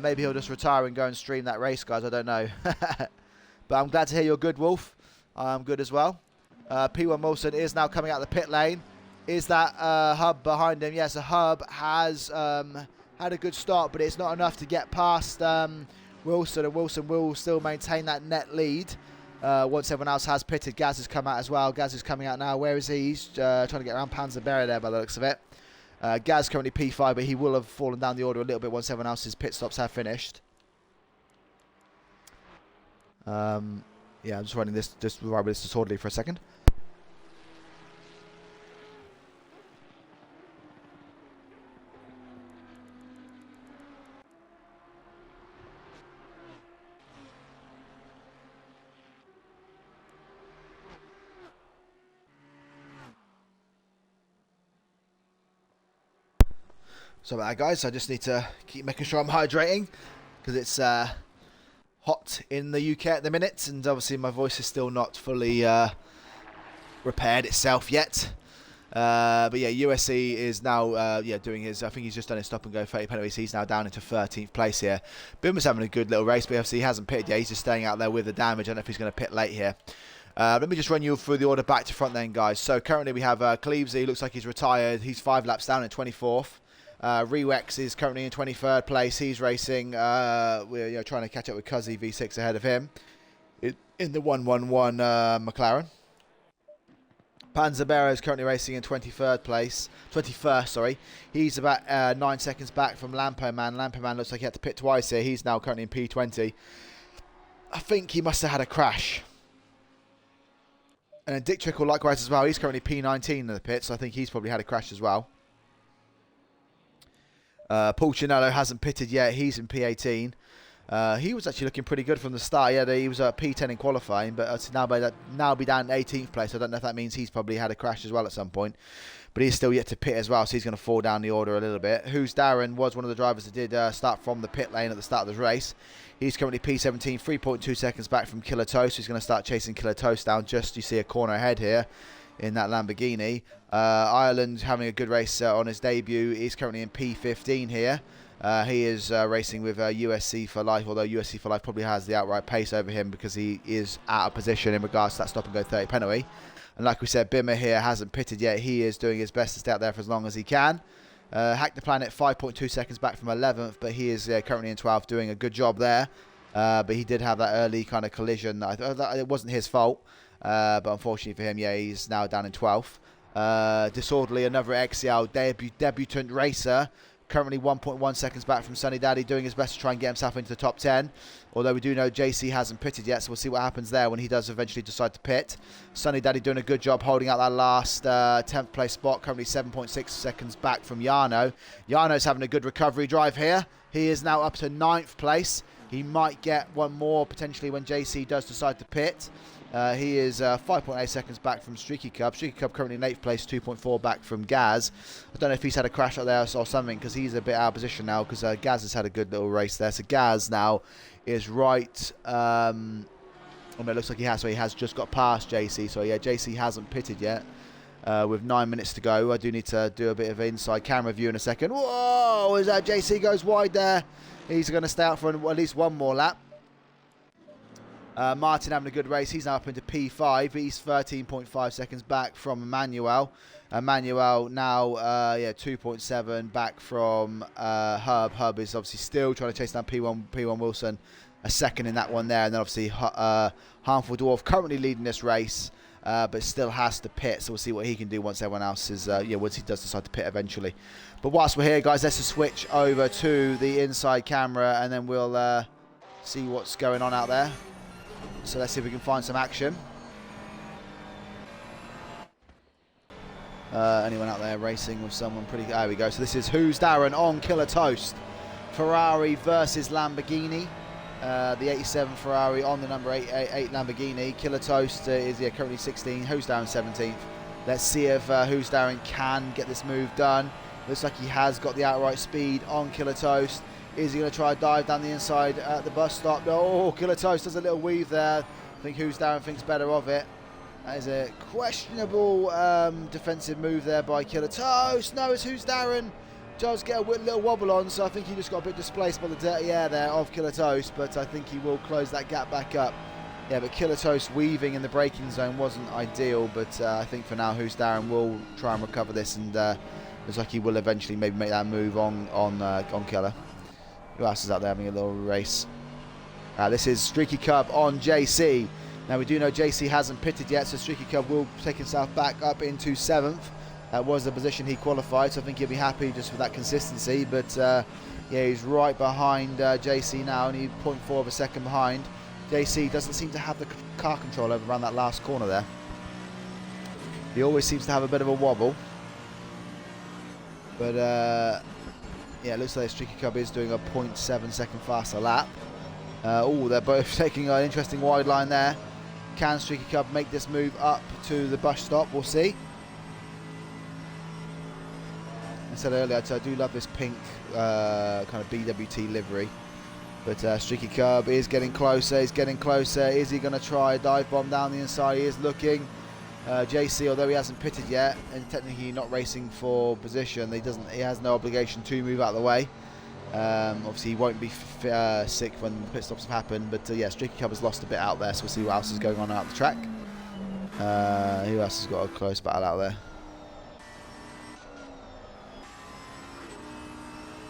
Maybe he'll just retire and go and stream that race, guys. I don't know. But I'm glad to hear you're good, Wolf. I'm good as well. P1 Wilson is now coming out the pit lane. Is that Hub behind him? Yes, a Hub has had a good start, but it's not enough to get past Wilson, and Wilson will still maintain that net lead once everyone else has pitted. Gaz has come out as well. Gaz is coming out now. Where is he? He's trying to get around Panzerberry there by the looks of it. Gaz currently P5, but he will have fallen down the order a little bit once everyone else's pit stops have finished. Yeah, I'm just running this, just ride with this disorderly for a second. So about that, guys, I just need to keep making sure I'm hydrating because it's hot in the UK at the minute, and obviously my voice is still not fully repaired itself yet. But yeah, USC is now yeah, doing his, I think he's just done his stop and go 30 penalties. He's now down into 13th place here. Bimmer's having a good little race, but obviously he hasn't pitted yet. He's just staying out there with the damage. I don't know if he's going to pit late here. Let me just run you through the order back to front then, guys. So currently we have Cleavesy, looks like he's retired. He's 5 laps down in 24th. Rewex is currently in 23rd place. He's racing. We're trying to catch up with Cuzzy V6 ahead of him in the 111 McLaren. Panzerberry is currently racing in 23rd place. 21st, sorry. He's about 9 seconds back from Lampo Man. Lampo Man looks like he had to pit twice here. He's now currently in P20. I think he must have had a crash. And then Dick Trickle likewise as well. He's currently P19 in the pit, so I think he's probably had a crash as well. Paul Chinello hasn't pitted yet. He's in P18. He was actually looking pretty good from the start. Yeah, he was at P10 in qualifying, but now be down in 18th place. I don't know if that means he's probably had a crash as well at some point. But he's still yet to pit as well, so he's going to fall down the order a little bit. Who's Darren was one of the drivers that did start from the pit lane at the start of the race. He's currently P17, 3.2 seconds back from Killer Toast. He's going to start chasing Killer Toast down. Just you see a corner ahead here in that Lamborghini. Ireland having a good race on his debut. He's currently in P15 here. He is racing with USC for Life, although USC for Life probably has the outright pace over him because he is out of position in regards to that stop and go 30 penalty. And like we said, Bimmer here hasn't pitted yet. He is doing his best to stay out there for as long as he can. Hack the Planet 5.2 seconds back from 11th, but he is currently in 12th, doing a good job there. But he did have that early kind of collision. It wasn't his fault, but unfortunately for him, yeah, he's now down in 12th. Disorderly, another XCL debutant racer, currently 1.1 seconds back from Sunny Daddy, doing his best to try and get himself into the top 10. Although we do know JC hasn't pitted yet, so we'll see what happens there when he does eventually decide to pit. Sunny Daddy doing a good job holding out that last 10th place spot, currently 7.6 seconds back from Jarno. Jarno's having a good recovery drive here. He is now up to 9th place. He might get one more potentially when JC does decide to pit. He is 5.8 seconds back from Streaky Cub. Streaky Cub currently in 8th place, 2.4 back from Gaz. I don't know if he's had a crash out there or something because he's a bit out of position now because Gaz has had a good little race there. So Gaz now is right. It looks like he has. So he has just got past JC. So yeah, JC hasn't pitted yet. With 9 minutes to go. I do need to do a bit of inside camera view in a second. Whoa! As JC goes wide there. He's going to stay out for at least one more lap. Martin having a good race. He's now up into P5. He's 13.5 seconds back from Emmanuel. Emmanuel now 2.7 back from Herb. Herb is obviously still trying to chase down P1 Wilson. A second in that one there. And then obviously Harmful Dwarf currently leading this race. But still has to pit, so we'll see what he can do once everyone else is, once he does decide to pit eventually. But whilst we're here, guys, let's just switch over to the inside camera, and then we'll see what's going on out there. So let's see if we can find some action. Anyone out there racing with someone pretty good? There we go. So this is Who's Darren on Killer Toast. Ferrari versus Lamborghini. The 87 Ferrari on the number 8 Lamborghini. Killer Toast is currently 16. Who's Darren 17th. Let's see if Who's Darren can get this move done. Looks like he has got the outright speed on Killer Toast. Is he going to try a dive down the inside at the bus stop? Oh, Killer Toast does a little weave there. I think Who's Darren thinks better of it. That is a questionable defensive move there by Killer Toast. No, it's Who's Darren. Does get a little wobble on, so I think he just got a bit displaced by the dirty air there of Killer Toast, but I think he will close that gap back up. Yeah, but Killer Toast weaving in the braking zone wasn't ideal, but I think for now Who's Darren will try and recover this, and looks like he will eventually maybe make that move on Killer. Who else is out there having a little race? This is Streaky Cub on JC. Now we do know JC hasn't pitted yet, so Streaky Cub will take himself back up into 7th. That was the position he qualified, so I think he'll be happy just with that consistency. But yeah, he's right behind JC now, and he's 0.4 of a second behind. JC doesn't seem to have the car control over around that last corner there. He always seems to have a bit of a wobble. But yeah, it looks like Streaky Cub is doing a 0.7 second faster lap. Oh, they're both taking an interesting wide line there. Can Streaky Cub make this move up to the bus stop? We'll see. I said earlier, I do love this pink kind of BWT livery. But Streaky Cub is getting closer. He's getting closer. Is he going to try a dive bomb down the inside? He is looking. JC, although he hasn't pitted yet and technically not racing for position, he has no obligation to move out of the way. Obviously, he won't be sick when the pit stops have happened. But yeah, Streaky Cub has lost a bit out there, so we'll see what else is going on out the track. Who else has got a close battle out there?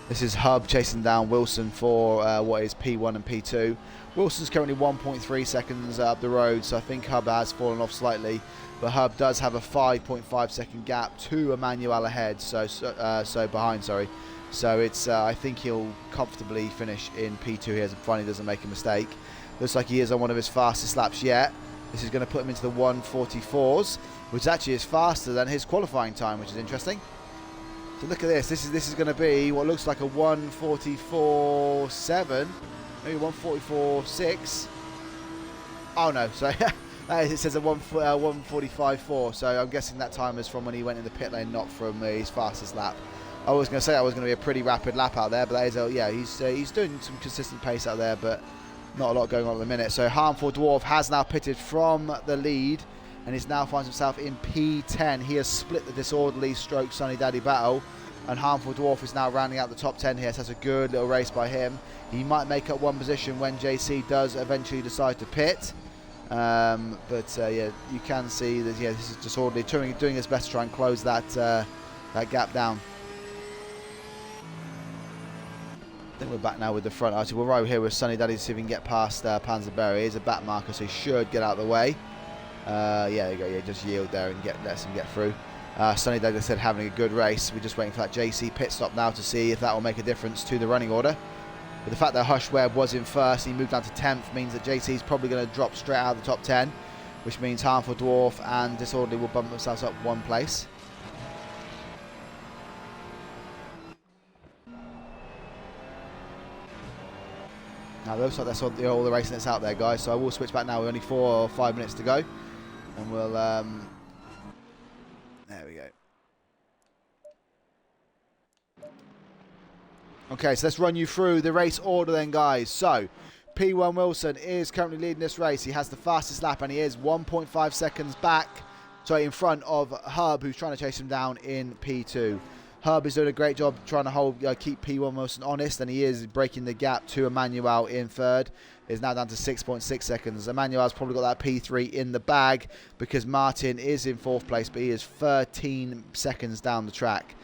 This is Hub chasing down Wilson for what is P1 and P2. Wilson's currently 1.3 seconds up the road, so I think Hub has fallen off slightly. But Hub does have a 5.5 second gap to Emmanuel ahead, so behind, sorry. So it's I think he'll comfortably finish in P2 here, as finally doesn't make a mistake. Looks like he is on one of his fastest laps yet. This is going to put him into the 1:44s, which actually is faster than his qualifying time, which is interesting. So look at this. This is going to be what looks like a 1:44.7, maybe 1:44.6. Oh no, sorry. It says a 1:45.4. So I'm guessing that time is from when he went in the pit lane, not from his fastest lap. I was going to say that was going to be a pretty rapid lap out there, but that is he's doing some consistent pace out there, but not a lot going on at the minute. So Harmful Dwarf has now pitted from the lead, and he now finds himself in P10. He has split the Disorderly stroke Sunny Daddy battle, and Harmful Dwarf is now rounding out the top 10 here. So that's a good little race by him. He might make up one position when JC does eventually decide to pit. Yeah, you can see that this is Disorderly doing his best to try and close that gap down. I think we're back now with the front. Actually, we're right here with Sunny Daddy to see if we can get past Panzerberry. He's a back marker, so he should get out of the way. Yeah, there you go. Yeah, just yield there and let him get through. Sunny Daddy said having a good race. We're just waiting for that JC pit stop now to see if that will make a difference to the running order. But the fact that Hush Webb was in first, he moved down to 10th, means that JC is probably going to drop straight out of the top 10, which means Harmful Dwarf and Disorderly will bump themselves up one place. Now, it looks like that's all the racing that's out there, guys. So I will switch back now. We're only 4 or 5 minutes to go. And we'll... there we go. Okay, so let's run you through the race order then, guys. So, P1 Wilson is currently leading this race. He has the fastest lap, and he is 1.5 seconds back. Sorry, in front of Hub, who's trying to chase him down in P2. Hub is doing a great job trying to keep P1 Wilson honest, and he is breaking the gap to Emmanuel in third. is now down to 6.6 seconds. Emmanuel's probably got that P3 in the bag because Martin is in 4th place, but he is 13 seconds down the track.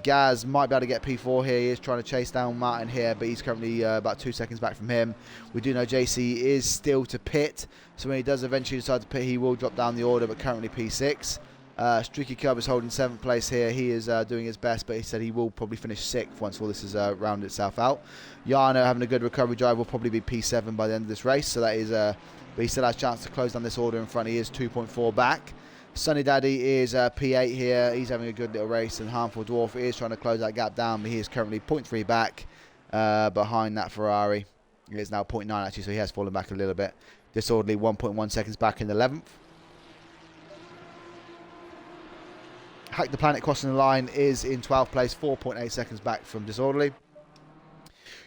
Gaz might be able to get P4 here. He is trying to chase down Martin here, but he's currently about 2 seconds back from him. We do know JC is still to pit, so when he does eventually decide to pit, he will drop down the order, but currently P6. Streaky Cub is holding 7th place here. He is doing his best, but he said he will probably finish 6th once all this has rounded itself out. Jarno having a good recovery drive will probably be P7 by the end of this race, so that is, but he still has a chance to close down this order in front. He is 2.4 back. Sunny Daddy is P8 here. He's having a good little race, and Harmful Dwarf is trying to close that gap down, but he is currently 0.3 back behind that Ferrari. He is now 0.9 actually, so he has fallen back a little bit. Disorderly 1.1 seconds back in 11th. Hack the Planet crossing the line is in 12th place, 4.8 seconds back from Disorderly.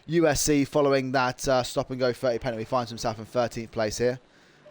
USC following that stop and go 30 penalty finds himself in 13th place here.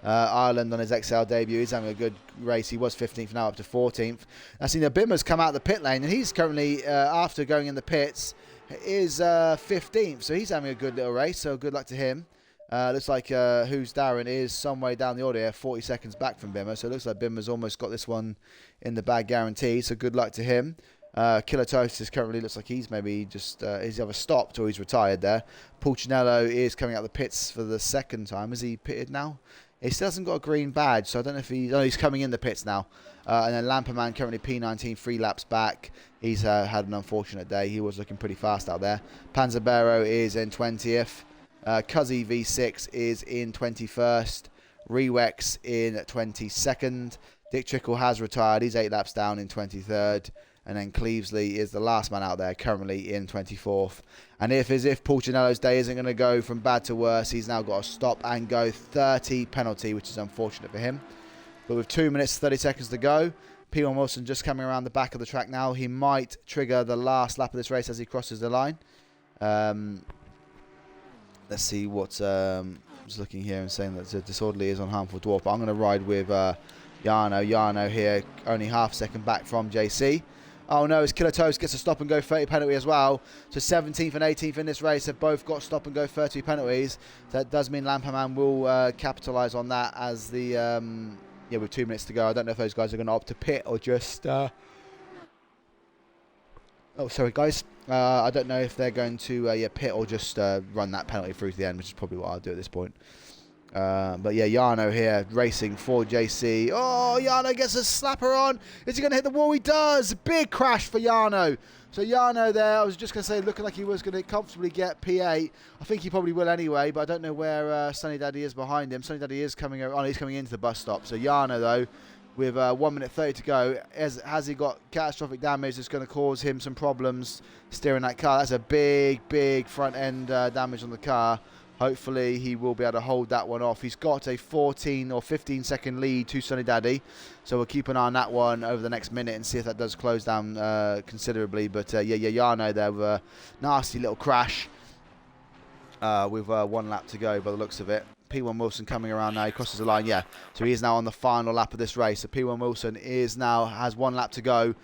Ireland on his XCL debut, he's having a good race. He was 15th, now up to 14th. I've seen Bimmer's come out of the pit lane, and he's currently, after going in the pits, is 15th. So he's having a good little race, so good luck to him. Looks like Who's Darren is some way down the order here, 40 seconds back from Bimmer. So it looks like Bimmer's almost got this one in the bag guaranteed, so good luck to him. Killer Toast is currently, looks like he's maybe just, he's either stopped or he's retired there. Pulcinello is coming out of the pits for the 2nd time. Is he pitted now? He still hasn't got a green badge, so I don't know if he's coming in the pits now. And then Lamperman currently P19, 3 laps back. He's had an unfortunate day. He was looking pretty fast out there. Panzabero is in 20th. Cuzzy V6 is in 21st. Rewex in 22nd. Dick Trickle has retired. He's 8 laps down in 23rd. And then Clevesley is the last man out there, currently in 24th. And as if Pulcinello's day isn't going to go from bad to worse, he's now got a stop and go 30 penalty, which is unfortunate for him. But with 2 minutes, 30 seconds to go, P1 Wilson just coming around the back of the track now. He might trigger the last lap of this race as he crosses the line. Let's see what I was looking here and saying that Disorderly is on Harmful Dwarf. But I'm going to ride with Jarno. Jarno here, only half a second back from JC. Oh no, it's Killer Toast gets a stop and go 30 penalty as well. So 17th and 18th in this race have both got stop and go 30 penalties. That does mean Lamperman will capitalise on that as the, with 2 minutes to go. I don't know if those guys are going to opt to pit or just... Oh, sorry guys. I don't know if they're going to pit or just run that penalty through to the end, which is probably what I'll do at this point. But yeah, Jarno here racing for JC. Oh, Jarno gets a slapper on. Is he going to hit the wall? He does. Big crash for Jarno. So Jarno there, I was just going to say, looking like he was going to comfortably get P8. I think he probably will anyway, but I don't know where Sunny Daddy is behind him. Sunny Daddy is coming on. He's coming into the bus stop. So Jarno, though, with 1 minute 30 to go, has he got catastrophic damage that's going to cause him some problems steering that car? That's a big, big front end damage on the car. Hopefully he will be able to hold that one off. He's got a 14 or 15 second lead to Sunny Daddy. So we'll keep an eye on that one over the next minute and see if that does close down considerably. But Jarno there with a nasty little crash with 1 lap to go by the looks of it. P1 Wilson coming around now. He crosses the line, yeah. So he is now on the final lap of this race. So P1 Wilson has 1 lap to go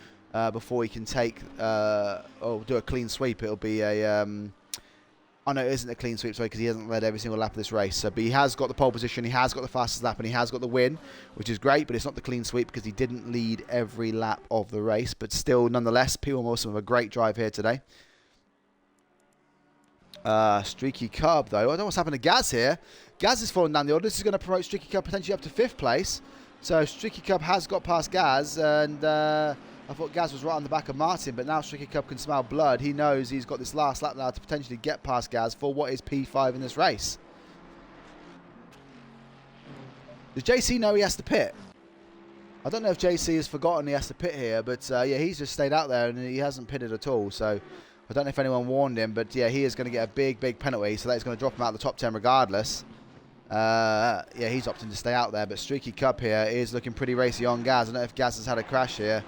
before he can take do a clean sweep. It'll be a... Oh no, it isn't a clean sweep, sorry, because he hasn't led every single lap of this race. So, but he has got the pole position, he has got the fastest lap, and he has got the win, which is great, but it's not the clean sweep because he didn't lead every lap of the race. But still, nonetheless, P1 Wilson with a great drive here today. Streaky Cub, though. I don't know what's happened to Gaz here. Gaz is falling down the order. This is going to promote Streaky Cub potentially up to 5th place. So, Streaky Cub has got past Gaz, and... I thought Gaz was right on the back of Martin, but now Streaky Cub can smell blood. He knows he's got this last lap now to potentially get past Gaz for what is P5 in this race. Does JC know he has to pit? I don't know if JC has forgotten he has to pit here, but yeah, he's just stayed out there and he hasn't pitted at all. So I don't know if anyone warned him, but yeah, he is going to get a big, big penalty, so that's going to drop him out of the top 10 regardless. Yeah, he's opting to stay out there, but Streaky Cub here is looking pretty racy on Gaz. I don't know if Gaz has had a crash here.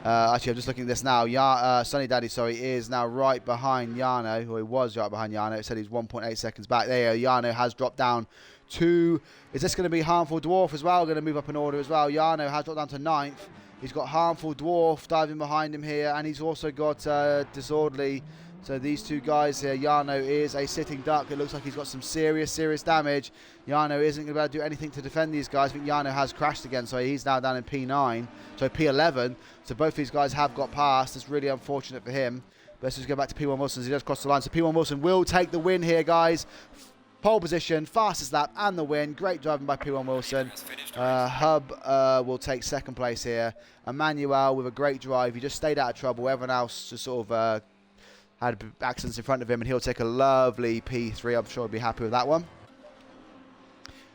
Actually, I'm just looking at this now. Sunny Daddy, is now right behind Jarno, or he was right behind Jarno. It said he's 1.8 seconds back. There you go. Jarno has dropped down to... Is this going to be Harmful Dwarf as well? Going to move up in order as well. Jarno has dropped down to 9th. He's got Harmful Dwarf diving behind him here, and he's also got Disorderly So these two guys here, Jarno is a sitting duck. It looks like he's got some serious damage. Jarno isn't going to be able to do anything to defend these guys. I think Jarno has crashed again, so he's now down in P9, so P11. So both these guys have got past. It's really unfortunate for him. But let's just go back to P1 Wilson as he does cross the line. So P1 Wilson will take the win here, guys. Pole position, fastest lap, and the win. Great driving by P1 Wilson. Hub will take second place here. Emmanuel with a great drive. He just stayed out of trouble. Everyone else just sort of had accidents in front of him, and he'll take a lovely P3. I'm sure he'll be happy with that one.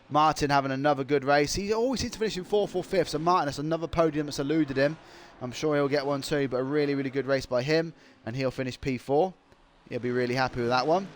Martin having another good race. He always seems to finish in 4th or 5th. So Martin, that's another podium that's eluded him. I'm sure he'll get one too, but a really good race by him, and he'll finish P4. He'll be really happy with that one.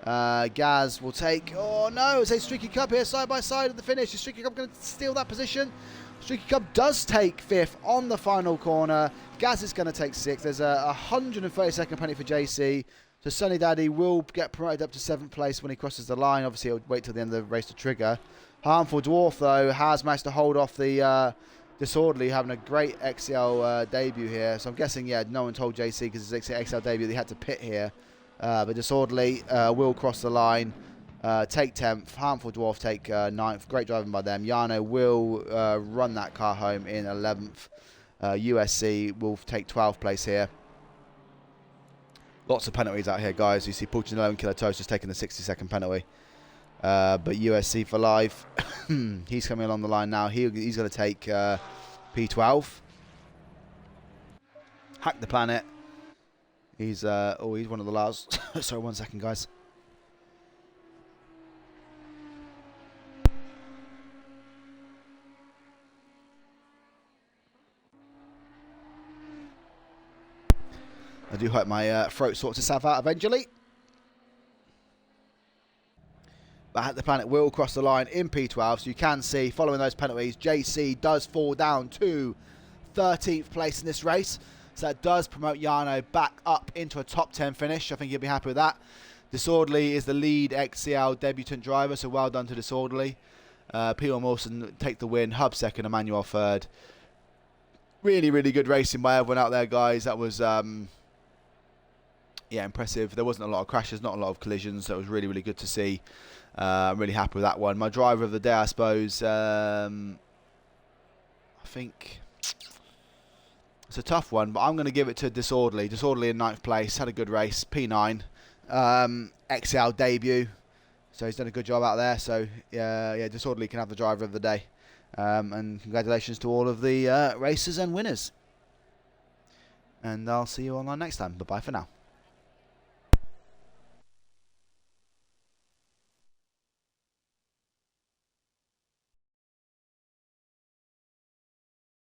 Gaz will take, oh no, it's a Streaky Cub here side by side at the finish. Is Streaky Cub going to steal that position? Streaky Cub does take 5th on the final corner. Gaz is going to take 6th. There's a 130-second penalty for JC. So Sunny Daddy will get promoted up to 7th place when he crosses the line. Obviously, he'll wait till the end of the race to trigger. Harmful Dwarf, though, has managed to hold off the Disorderly, having a great XCL debut here. So I'm guessing, yeah, no one told JC because it's his XCL debut that he had to pit here. But Disorderly will cross the line, take 10th. Harmful Dwarf take 9th. Great driving by them. Jarno will run that car home in 11th. USC will take 12th place here. Lots of penalties out here, guys. You see Putin 11 Kilo Toast just taking the 60-second penalty. But USC for life. He's coming along the line now. He's going to take P12. Hack the Planet. He's he's one of the last. Sorry, 1 second, guys. I do hope my throat sorts itself out eventually. But Hack the Planet will cross the line in P12, so you can see, following those penalties, JC does fall down to 13th place in this race. So that does promote Jarno back up into a top 10 finish. I think he'll be happy with that. Disorderly is the lead XCL debutant driver, so well done to Disorderly. P1 Wilson take the win. Hub second, Emmanuel third. Really good racing by everyone out there, guys. That was, yeah, impressive. There wasn't a lot of crashes, not a lot of collisions, so it was really good to see. I'm really happy with that one. My driver of the day, I suppose, I think it's a tough one, but I'm going to give it to Disorderly. Disorderly in 9th place, had a good race, P9, XCL debut, so he's done a good job out there. So yeah, Disorderly can have the driver of the day, and congratulations to all of the racers and winners. And I'll see you online next time. Bye bye for now.